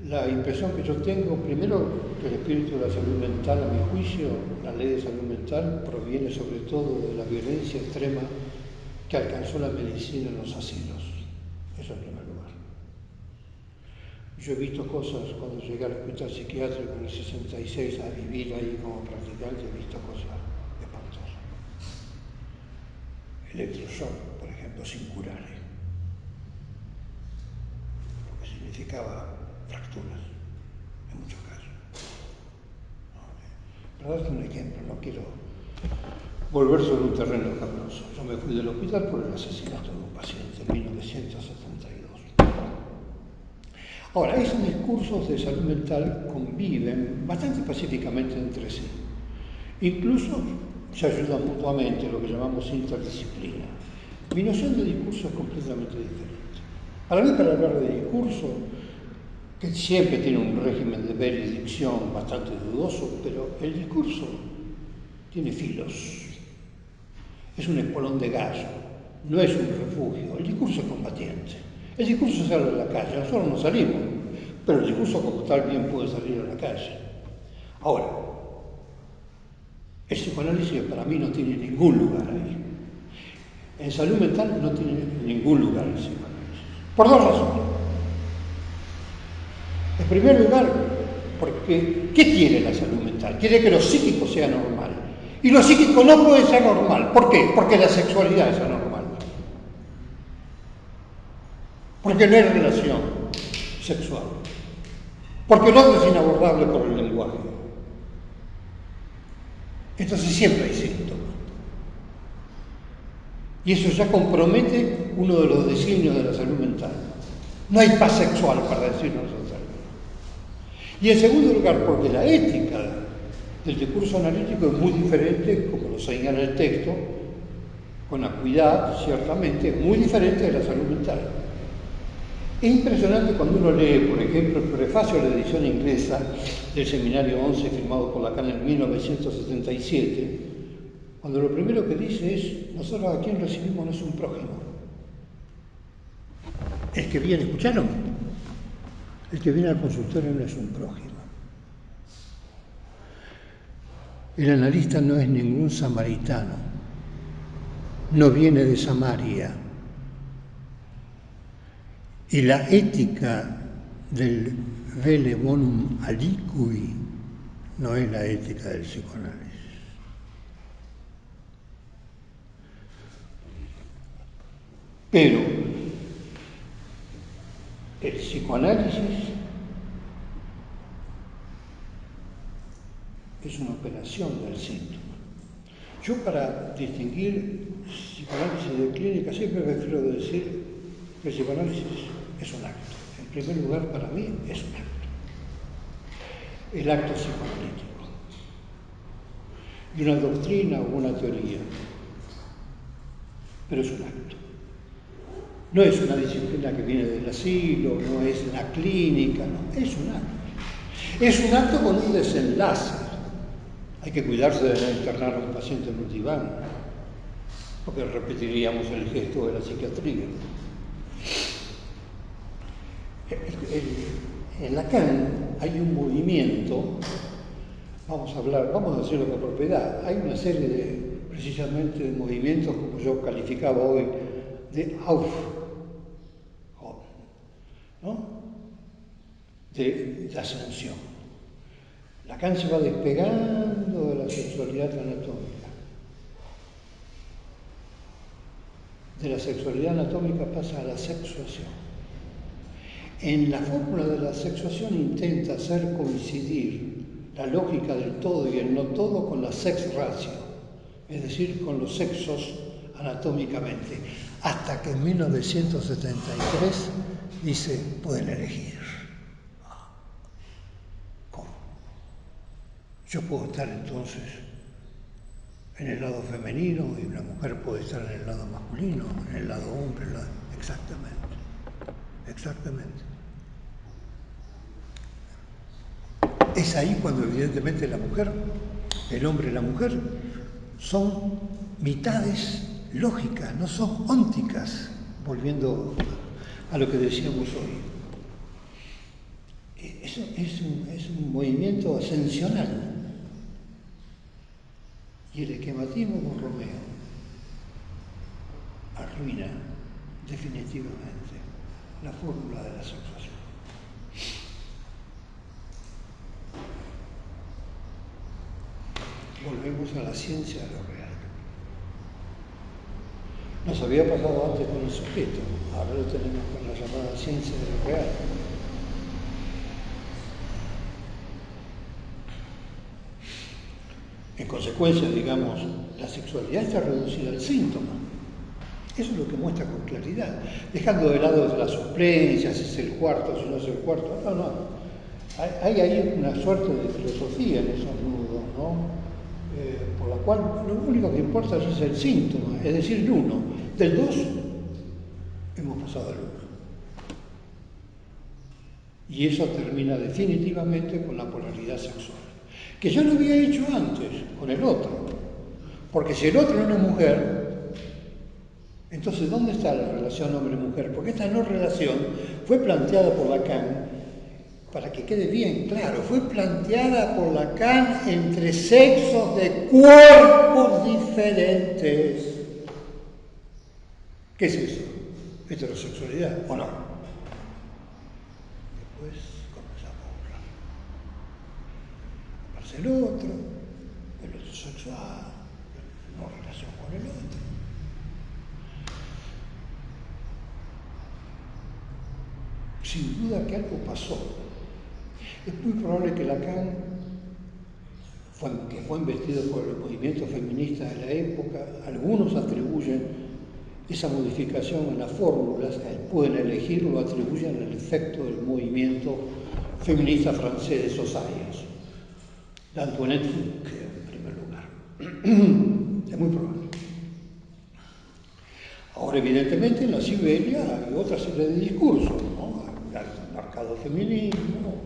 La impresión que yo tengo, primero, que el espíritu de la salud mental, a mi juicio, la ley de salud mental, proviene sobre todo de la violencia extrema que alcanzó la medicina en los asilos. Eso en primer lugar. Yo he visto cosas cuando llegué al hospital psiquiátrico en el 66 a vivir ahí como practicante, he visto cosas espantosas. Electroshock, por ejemplo, sin curar, lo que significaba fracturas, en muchos casos. Para darte un ejemplo, no quiero volver sobre un terreno escabroso. Yo me fui del hospital por el asesinato de un paciente en 1972. Ahora, esos discursos de salud mental conviven bastante pacíficamente entre sí. Incluso se ayudan mutuamente, lo que llamamos interdisciplina. Mi noción de discurso es completamente diferente. Para mí, para hablar de discurso, que siempre tiene un régimen de veredicción bastante dudoso, pero el discurso tiene filos. Es un espolón de gallo, no es un refugio. El discurso es combatiente. El discurso sale a la calle, nosotros no salimos, pero el discurso como tal bien puede salir a la calle. Ahora, el psicoanálisis para mí no tiene ningún lugar ahí. En salud mental no tiene ningún lugar el psicoanálisis. Por dos razones. En primer lugar, porque ¿qué quiere la salud mental? Quiere que lo psíquico sea normal. Y lo psíquico no puede ser normal. ¿Por qué? Porque la sexualidad es anormal. Porque no hay relación sexual. Porque el otro es inabordable por el lenguaje. Entonces siempre hay síntomas. Y eso ya compromete uno de los designios de la salud mental. No hay paz sexual, para decirlo nosotros. Y en segundo lugar, porque la ética del discurso analítico es muy diferente, como lo señala el texto, con acuidad, ciertamente, es muy diferente de la salud mental. Es impresionante cuando uno lee, por ejemplo, el prefacio de la edición inglesa del Seminario 11, firmado por Lacan en 1977, cuando lo primero que dice es: nosotros a quien recibimos no es un prójimo. El que viene, ¿escucharon? El que viene al consultorio no es un prójimo. El analista no es ningún samaritano, no viene de Samaria. Y la ética del vele bonum aliqui no es la ética del psicoanálisis. Pero el psicoanálisis es una operación del síntoma. Yo, para distinguir psicoanálisis de clínica, siempre prefiero decir que el psicoanálisis es un acto. En primer lugar, para mí, es un acto. El acto psicoanalítico. Y una doctrina o una teoría. Pero es un acto. No es una disciplina que viene del asilo, no es la clínica, no, es un acto. Es un acto con un desenlace. Hay que cuidarse de no internar a un paciente en un diván, porque repetiríamos el gesto de la psiquiatría. En Lacan hay un movimiento, vamos a decirlo con propiedad, hay una serie de, precisamente, de movimientos, como yo calificaba hoy, de ¿no? De ascensión. Lacan se va despegando de la sexualidad anatómica. De la sexualidad anatómica pasa a la sexuación. En la fórmula de la sexuación intenta hacer coincidir la lógica del todo y el no todo con la sex ratio, es decir, con los sexos anatómicamente, hasta que en 1973 dice, pueden elegir. ¿Cómo? Yo puedo estar entonces en el lado femenino y una mujer puede estar en el lado masculino, en el lado hombre, exactamente. Es ahí cuando evidentemente el hombre y la mujer, son mitades lógicas, no son ónticas, volviendo a lo que decíamos hoy. Es un movimiento ascensional. Y el esquematismo con Romeo arruina definitivamente la fórmula de la sexuación. Volvemos a la ciencia de lo real. Nos había pasado antes con el sujeto, ahora lo tenemos con la llamada ciencia de lo real. En consecuencia, digamos, la sexualidad está reducida al síntoma. Eso es lo que muestra con claridad, dejando de lado las suplencias, si es el cuarto, si no es el cuarto. No. Hay ahí una suerte de filosofía en esos nudos, ¿no? Por la cual lo único que importa es el síntoma, es decir, el 1. Del 2 hemos pasado al 1. Y eso termina definitivamente con la polaridad sexual, que yo lo había hecho antes con el otro, porque si el otro no es mujer, entonces ¿dónde está la relación hombre-mujer? Porque esta no relación fue planteada por Lacan, para que quede bien claro, fue planteada por Lacan entre sexos de cuerpos diferentes. ¿Qué es eso? ¿Heterosexualidad o no? Después comenzamos a hablar. Aparece el otro sexual, no relación con el otro. Sin duda que algo pasó. Es muy probable que Lacan, que fue investido por los movimientos feministas de la época, algunos atribuyen esa modificación en las fórmulas, pueden elegir, lo atribuyen al efecto del movimiento feminista francés de esos años, de Antoinette Fouquet en primer lugar. Es muy probable. Ahora, evidentemente, en la Siberia hay otra serie de discursos, ¿no? Hay marcado feminismo,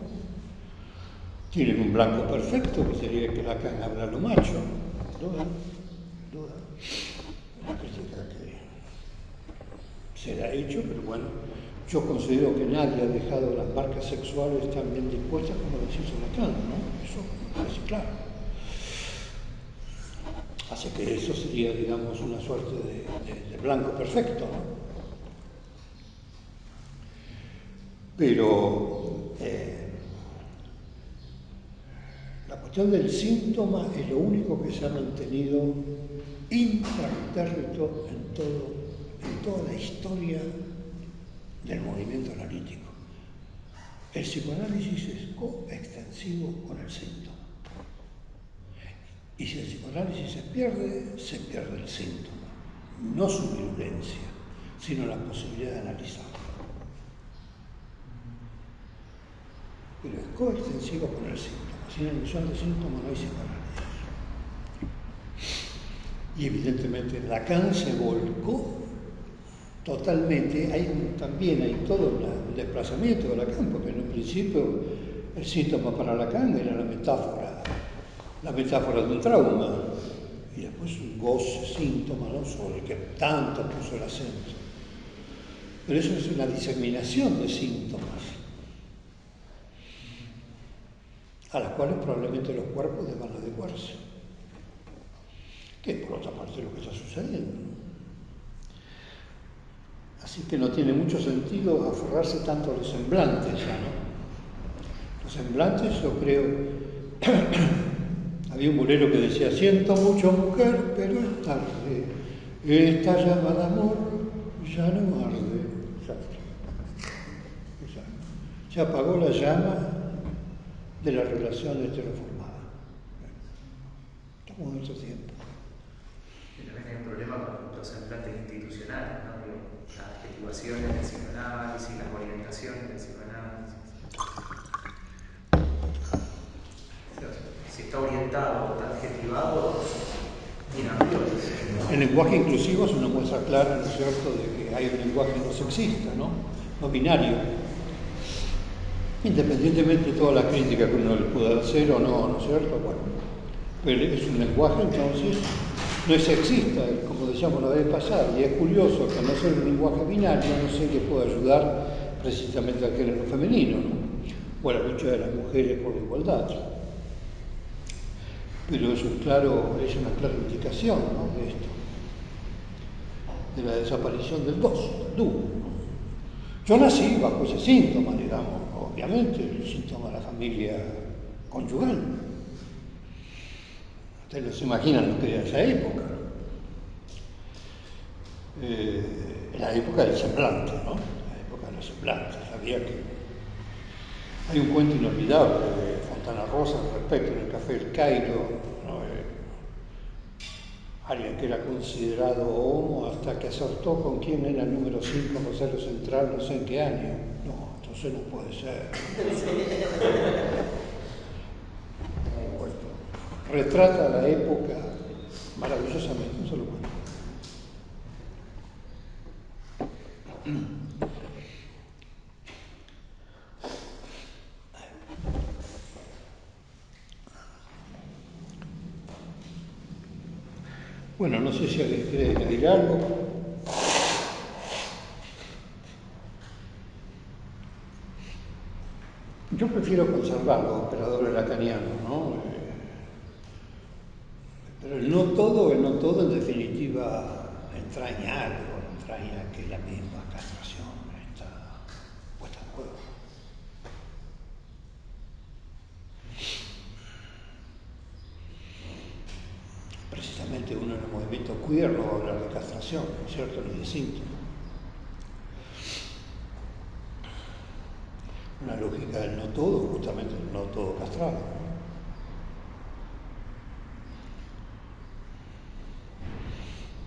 tienen un blanco perfecto, que sería que Lacan habla lo macho, duda. Una crítica que se le ha hecho, pero bueno, yo considero que nadie ha dejado las marcas sexuales tan bien dispuestas como las hizo Lacan, ¿no? Eso me parece claro. Así que eso sería, digamos, una suerte de blanco perfecto, ¿no? Pero la cuestión del síntoma es lo único que se ha mantenido impertérrito en toda la historia del movimiento analítico. El psicoanálisis es coextensivo con el síntoma. Y si el psicoanálisis se pierde el síntoma. No su virulencia, sino la posibilidad de analizarlo. Pero es coextensivo con el síntoma. Sin la noción de síntoma no hay psicoanálisis. Y evidentemente Lacan se volcó totalmente. También hay todo un desplazamiento de Lacan, porque en un principio el síntoma para Lacan era la metáfora la metáfora de un trauma, y después un goce, síntoma, ¿no? Sobre el que tanto puso el acento. Pero eso es una diseminación de síntomas, a las cuales probablemente los cuerpos deban adecuarse, que es por otra parte lo que está sucediendo. Así que no tiene mucho sentido aferrarse tanto a los semblantes ya, ¿no? Los semblantes, yo creo, había un bolero que decía: siento mucho, mujer, pero es tarde, esta llama de amor ya no arde. Exacto. Se apagó la llama de la relación heteroformada. Estamos en otro tiempo. Y también hay un problema con los semblantes institucionales, ¿no? Las adjetivaciones del psicoanálisis, las orientaciones del psicoanálisis. Si está orientado, está adjetivado, el lenguaje inclusivo es una muestra clara, ¿no es cierto?, de que hay un lenguaje no sexista, ¿no? No binario. Independientemente de toda la crítica que uno le pueda hacer o no, ¿no es cierto? Bueno, pero es un lenguaje, entonces, no es sexista, como decíamos la vez pasada, y es curioso que al no ser un lenguaje binario, no sé qué puede ayudar precisamente al género femenino, ¿no? O a la lucha de las mujeres por la igualdad. Pero es una clara indicación, ¿no?, de esto, de la desaparición del dos, del dúo, ¿no? Yo nací bajo ese síntoma, digamos, obviamente, el síntoma de la familia conyugal. Ustedes no se imaginan lo que era esa época. La época del semblante, ¿no? La época de los semblantes. Había que... Hay un cuento inolvidable de Fontana Rosa respecto en el Café del Cairo, ¿no? Alguien que era considerado homo hasta que acertó con quién era el número 5 Rosario Central, no sé en qué año. No, entonces no puede ser. Bueno, retrata la época maravillosamente, un solo cuento. Bueno, no sé si alguien quiere añadir algo. Yo prefiero conservar los operadores lacanianos, ¿no? Pero el no todo en definitiva entraña algo, entraña que la misma castración está puesta en juego. Precisamente uno en el movimiento queer no va a hablar de castración, ¿no es cierto?, ni de síntoma. Una lógica del no todo, justamente el no todo castrado, ¿no?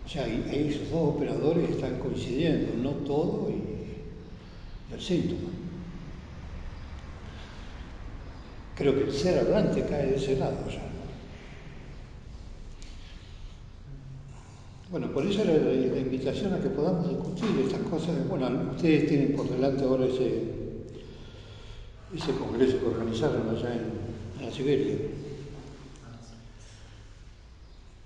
O sea, esos dos operadores están coincidiendo, el no todo y el síntoma. Creo que el ser hablante cae de ese lado ya, ¿no? Bueno, por eso era la invitación a que podamos discutir estas cosas. Bueno, ustedes tienen por delante ahora ese congreso que organizaron allá en la Siberia.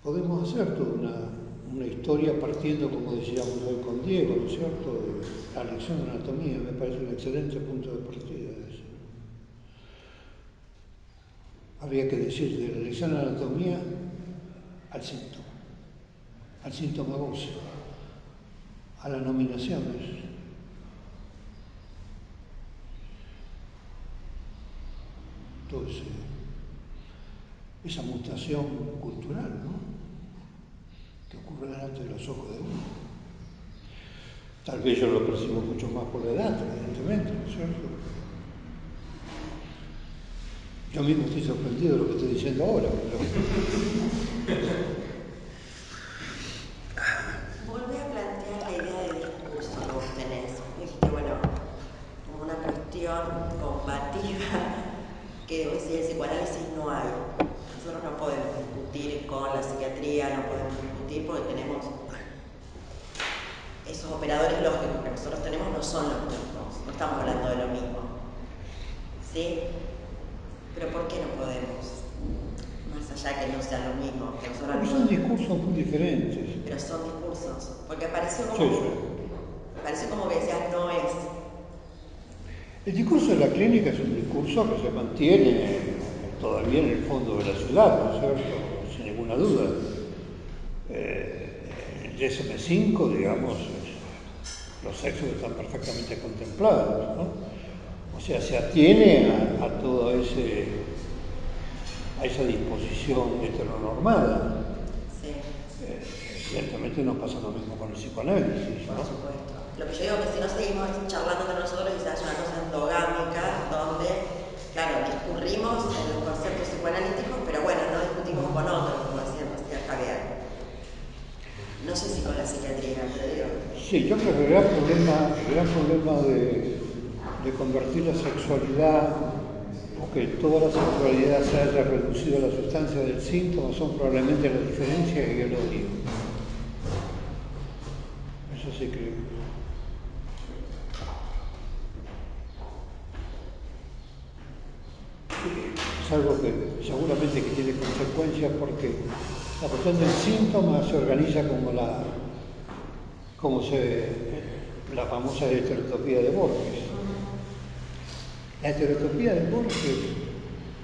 Podemos hacer toda una historia partiendo, como decíamos hoy con Diego, ¿no es cierto?, de la lección de anatomía. Me parece un excelente punto de partida de eso. Habría que decir de la lección de anatomía al síntoma goce, a las nominaciones. Entonces, esa mutación cultural, ¿no?, que ocurre delante de los ojos de uno. Tal vez yo lo percibo mucho más por la edad, evidentemente, ¿no es cierto? Yo mismo estoy sorprendido de lo que estoy diciendo ahora, pero... Volví a plantear la idea de discurso que vos tenés. Dijiste, bueno, como una cuestión combativa, que si el psicoanálisis no hay. Nosotros no podemos discutir con la psiquiatría, no podemos discutir porque tenemos esos operadores lógicos que nosotros tenemos no son los mismos, no estamos hablando de lo mismo. ¿Sí? Pero ¿por qué no podemos? Más más allá que no sea lo mismo. Que nosotros Porque son discursos muy diferentes. Pero son discursos, porque pareció como, Sí, sí. pareció como que decías no es. El discurso de la clínica es un discurso que se mantiene todavía en el fondo de la ciudad, ¿no es cierto? Sin ninguna duda. El DSM-5, digamos, los sexos están perfectamente contemplados, ¿no? O sea, se atiene a toda esa disposición heteronormada. Sí. Evidentemente no pasa lo mismo con el psicoanálisis, ¿no? Por supuesto. Lo que yo digo es que si no seguimos charlando entre nosotros y se hace una cosa endogámica, donde, claro, discurrimos en los conceptos psicoanalíticos, pero bueno, no discutimos con otros, como decía Javier. No sé si con la psiquiatría, te digo. Sí, yo creo que el gran problema de convertir la sexualidad, o que toda la sexualidad se haya reducido a la sustancia del síntoma, son probablemente la diferencia y el odio. Eso sí creo. Es algo que seguramente que tiene consecuencias porque la cuestión del síntoma se organiza como la famosa heterotopía de Borges. La heterotopía de Borges,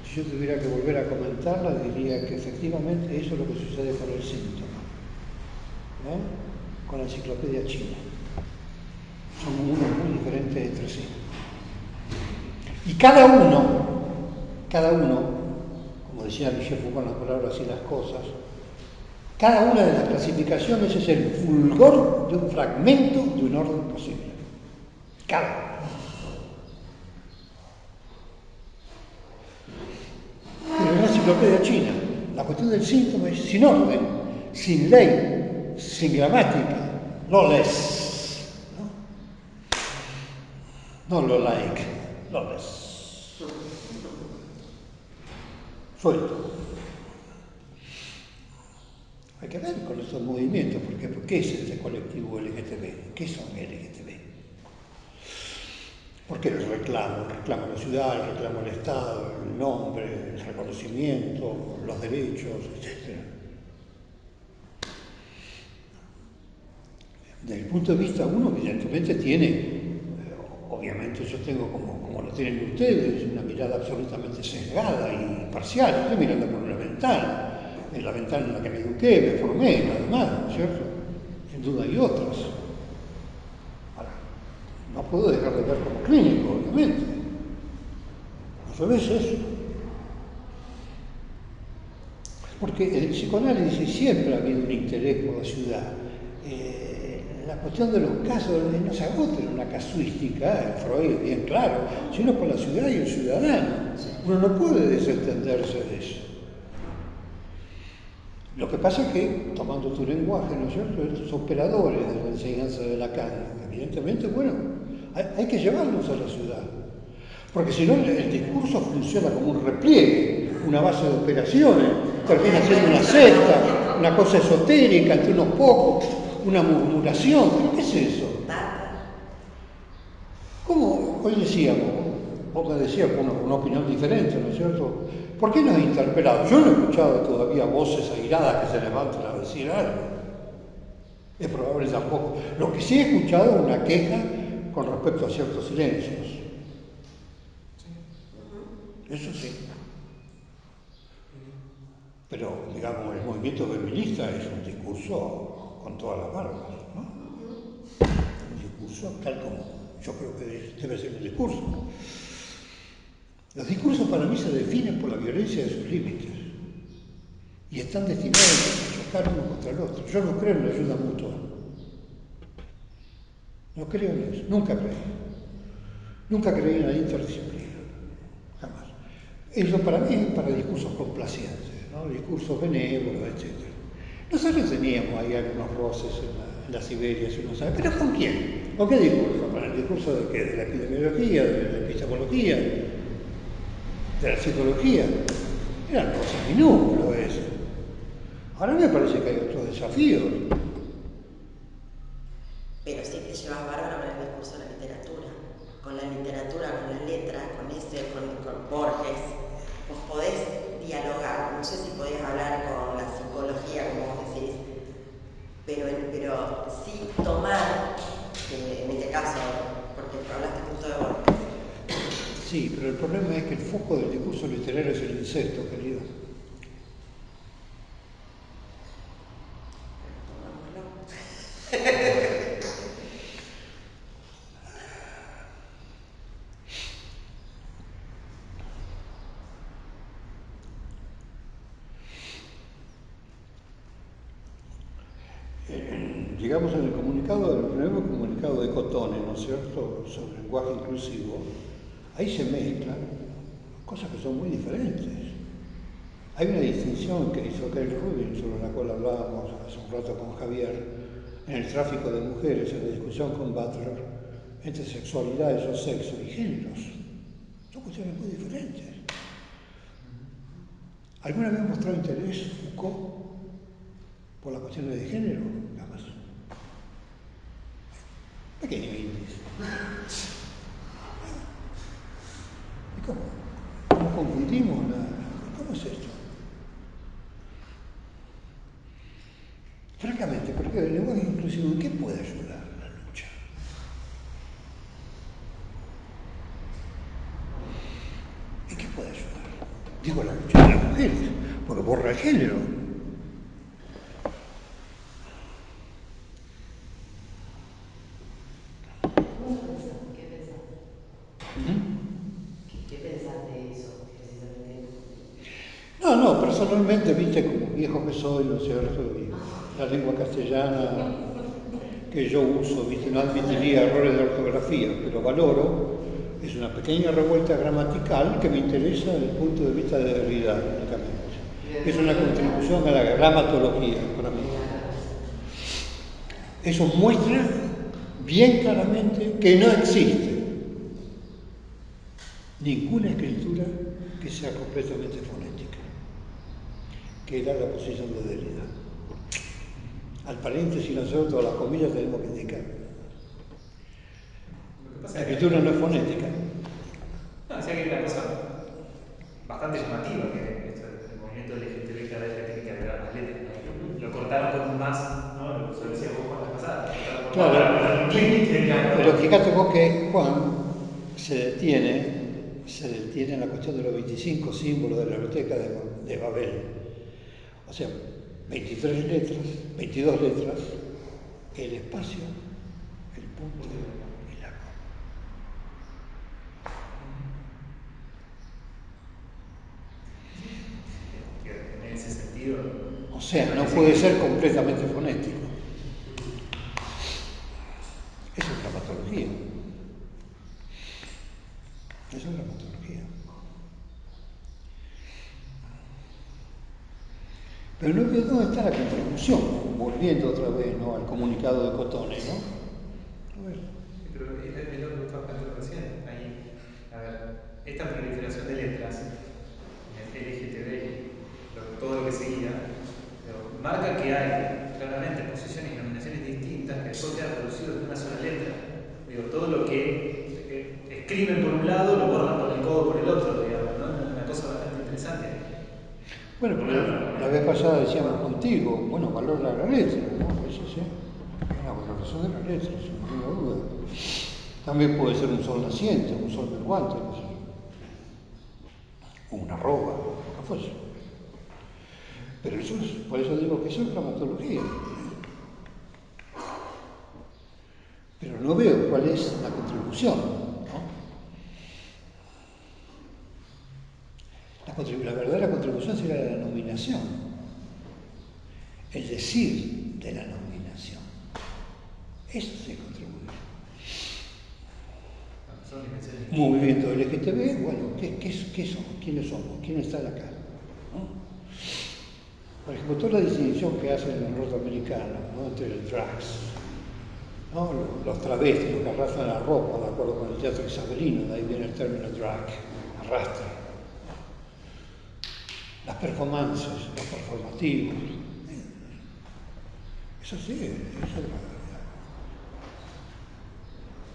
si yo tuviera que volver a comentarla, diría que efectivamente eso es lo que sucede con el síntoma, ¿no? Con la enciclopedia china. Son mundos muy diferentes entre sí. Y cada uno, como decía Michel Foucault, las palabras y las cosas, cada una de las clasificaciones es el fulgor de un fragmento de un orden posible. Cada uno. Pero en la enciclopedia china, la cuestión del síntoma es sin orden, sin ley, sin gramática, lawless, no lo like, lawless. Suelto. Hay que ver con estos movimientos, porque ¿qué es este colectivo LGTB? ¿Qué son LGTB? Porque el reclamo la ciudad, el reclamo al Estado, el nombre, el reconocimiento, los derechos, etc. Desde el punto de vista uno, evidentemente tiene, obviamente yo tengo como lo tienen ustedes, una mirada absolutamente sesgada y parcial. Estoy mirando por una ventana. Es la ventana en la que me eduqué, me formé, nada más, ¿no es cierto? Sin duda hay otras. Ahora, no puedo dejar de ver como clínico, obviamente. No solo es eso. Porque en el psicoanálisis siempre ha habido un interés por la ciudad. La cuestión de los casos no se agota en una casuística, Freud bien claro, sino por la ciudad y el ciudadano. Uno no puede desentenderse de eso. Lo que pasa es que, tomando tu lenguaje, ¿no es cierto?, estos operadores de la enseñanza de Lacan, evidentemente, bueno, hay que llevarlos a la ciudad. Porque si no, el discurso funciona como un repliegue, una base de operaciones, termina siendo una secta, una cosa esotérica entre unos pocos, una murmuración. ¿Pero qué es eso? ¿Cómo? Hoy decíamos, vos me decías con una opinión diferente, ¿no es cierto? ¿Por qué nos ha interpelado? Yo no he escuchado todavía voces airadas que se levanten a decir algo. Es probable tampoco. Lo que sí he escuchado es una queja con respecto a ciertos silencios. Eso sí. Pero, digamos, el movimiento feminista es un discurso con todas las barbas, ¿no? Un discurso tal como yo creo que debe ser un discurso. Los discursos para mí se definen por la violencia de sus límites y están destinados a chocar uno contra el otro. Yo no creo en la ayuda mutua. No creo en eso. Nunca creí. Nunca creí en la interdisciplina. Jamás. Eso para mí es para discursos complacientes, ¿no? Discursos benévolos, etc. Nosotros teníamos ahí algunos roces en la Siberia, si uno sabe. ¿Pero con quién? ¿Con qué discurso? ¿Con el discurso de qué? ¿De la epidemiología? ¿De la epistemología? ¿De la psicología? Eran cosas minúsculas eso. Ahora me parece que hay otros desafíos. Pero sí te llevas bárbaro con el discurso de la literatura. Con la literatura, con la letra, con Borges. Vos podés dialogar. No sé si podías hablar con la psicología, como vos decís, pero sí tomar, en este caso, porque hablaste justo de Borges. Sí, pero el problema es que el foco del discurso literario es el incesto, querido. Llegamos en el primer comunicado de Cotone, ¿no es cierto?, sobre el lenguaje inclusivo. Ahí se mezclan cosas que son muy diferentes. Hay una distinción que hizo Gail Rubin, sobre la cual hablábamos hace un rato con Javier, en el tráfico de mujeres, en la discusión con Butler, entre sexualidades o sexo y géneros. Son cuestiones muy diferentes. ¿Alguna vez mostró interés Foucault por las cuestiones de género? Jamás. Pequeño índice. ¿Y cómo? ¿Cómo confundimos? ¿Cómo es esto? Francamente, porque el lenguaje inclusivo, ¿en qué puede ayudar la lucha? ¿En qué puede ayudar? Digo, la lucha de las mujeres, porque borra el género. ¿Qué pensás de eso, precisamente? No, personalmente, viste, como viejo que soy, ¿no es cierto? Y la lengua castellana que yo uso, viste, no admitiría errores de ortografía, pero valoro, es una pequeña revuelta gramatical que me interesa desde el punto de vista de Derrida, únicamente. Es una contribución a la gramatología para mí. Eso muestra bien claramente que no existe ninguna escritura que sea completamente fonética, que era la posición de Derrida. Al paréntesis nosotros, las comillas, tenemos que indicar. La escritura no es fonética. No, decía que hay una cosa bastante llamativa, que esto del movimiento LGTB cada vez tiene que agregar más letras, ¿no? Lo cortaron con un más, ¿no? Lo decías vos Juan la pasada. Claro, pero fíjate vos que Juan se detiene en la cuestión de los 25 símbolos de la biblioteca de Babel. O sea, 23 letras, 22 letras, el espacio, el punto y la coma. Que en ese sentido. O sea, no puede ser completamente fonético. Eso es dramatología. Eso es dramatología. Pero no veo dónde está la contribución, volviendo otra vez, ¿no?, al comunicado de Cotone, ¿no? A ver. Pero es lo que estaba planteando recién. Ahí, a ver, esta proliferación de letras, en el LGTB, todo lo que seguía, marca que hay claramente posiciones y nominaciones distintas que después quedan producidos de una sola letra. Digo, todo lo que escriben por un lado lo borran con el codo por el otro, digamos, ¿no? Una cosa bastante interesante. Bueno, pero la vez pasada decíamos contigo, bueno, valora la letra, ¿no? Eso sí, la valoración de la letra, sin ninguna duda. También puede ser un sol naciente, un sol menguante, no sé, o una arroba, lo que fuese. Pero eso es, por eso digo que eso es dramatología. Pero no veo cuál es la contribución, ¿no? La verdadera contribución sería la nominación, el decir de la nominación. Eso sí contribuye. Movimiento LGTB, bueno, ¿qué somos? ¿Quiénes somos? ¿Quién está acá? ¿No? Por ejemplo, toda la distinción que hacen los norteamericanos, ¿no?, entre el drags, ¿no?, los travestis, los que arrastran la ropa, de acuerdo con el teatro isabelino, de ahí viene el término drag, arrastre. Las performances, los performativos. Eso sí, eso es la...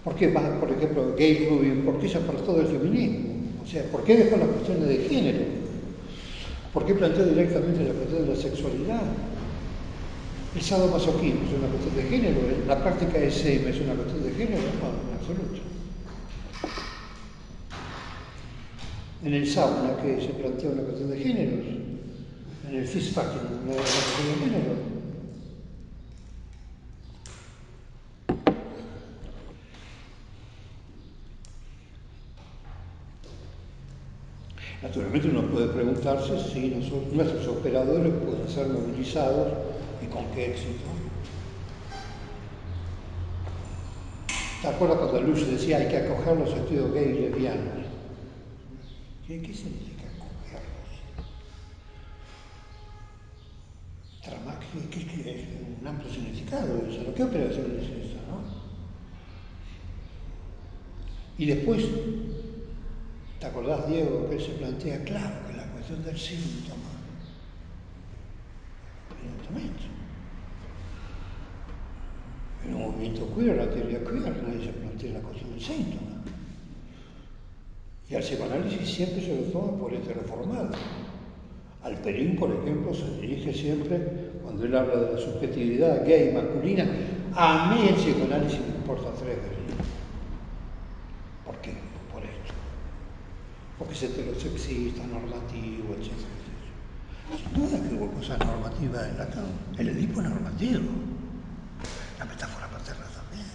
¿Por qué, por ejemplo, Gail Rubin, por qué se apartó del feminismo? O sea, ¿por qué dejó las cuestiones de género? ¿Por qué planteo directamente la cuestión de la sexualidad? El sadomasoquismo es una cuestión de género, la práctica de seime es una cuestión de género, no, en absoluto. En el sauna, que se plantea una cuestión de géneros, en el fistfucking, una cuestión de género. Naturalmente uno puede preguntarse si nuestros operadores pueden ser movilizados y con qué éxito. ¿Te acuerdas cuando Luce decía hay que acoger los estudios gay y lesbianos? ¿Qué significa acogerlos? ¿Qué es un amplio significado eso? ¿Qué operación es esa, no? Y después, ¿te acordás, Diego, que él se plantea? Claro, que la cuestión del síntoma. Evidentemente. En un movimiento queer, la teoría queer, nadie se plantea la cuestión del síntoma. Y al psicoanálisis siempre se lo toma por heteroformado. Alperín, por ejemplo, se dirige siempre, cuando él habla de la subjetividad gay masculina, a mí el psicoanálisis me importa 3 veces. ¿Por qué? Por esto. Porque es heterosexista, normativo, etc. Sin duda que hubo cosas normativas en Lacan. El Edipo es normativo. La metáfora paterna también.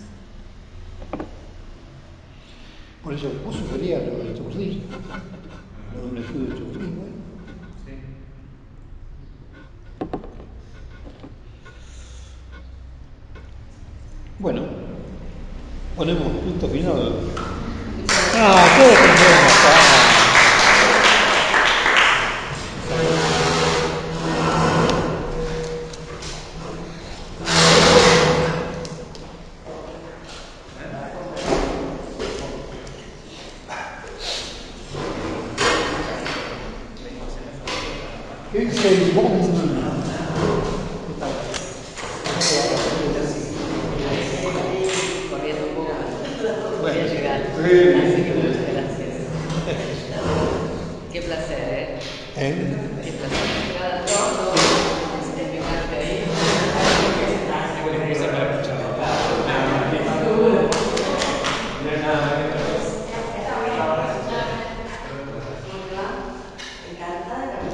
Por eso vos sugerías lo de Tourdi, lo de un estudio de Tourdi, ¿no? Sí. Bueno, ponemos punto final. ¿Qué defendemos acá? ¿Qué es el bomb? Corriendo un poco, voy Bueno, a llegar. sí. Así que muchas gracias. Qué placer, ¿eh? Qué placer. Cada uno explicarte ahí. Encantada de la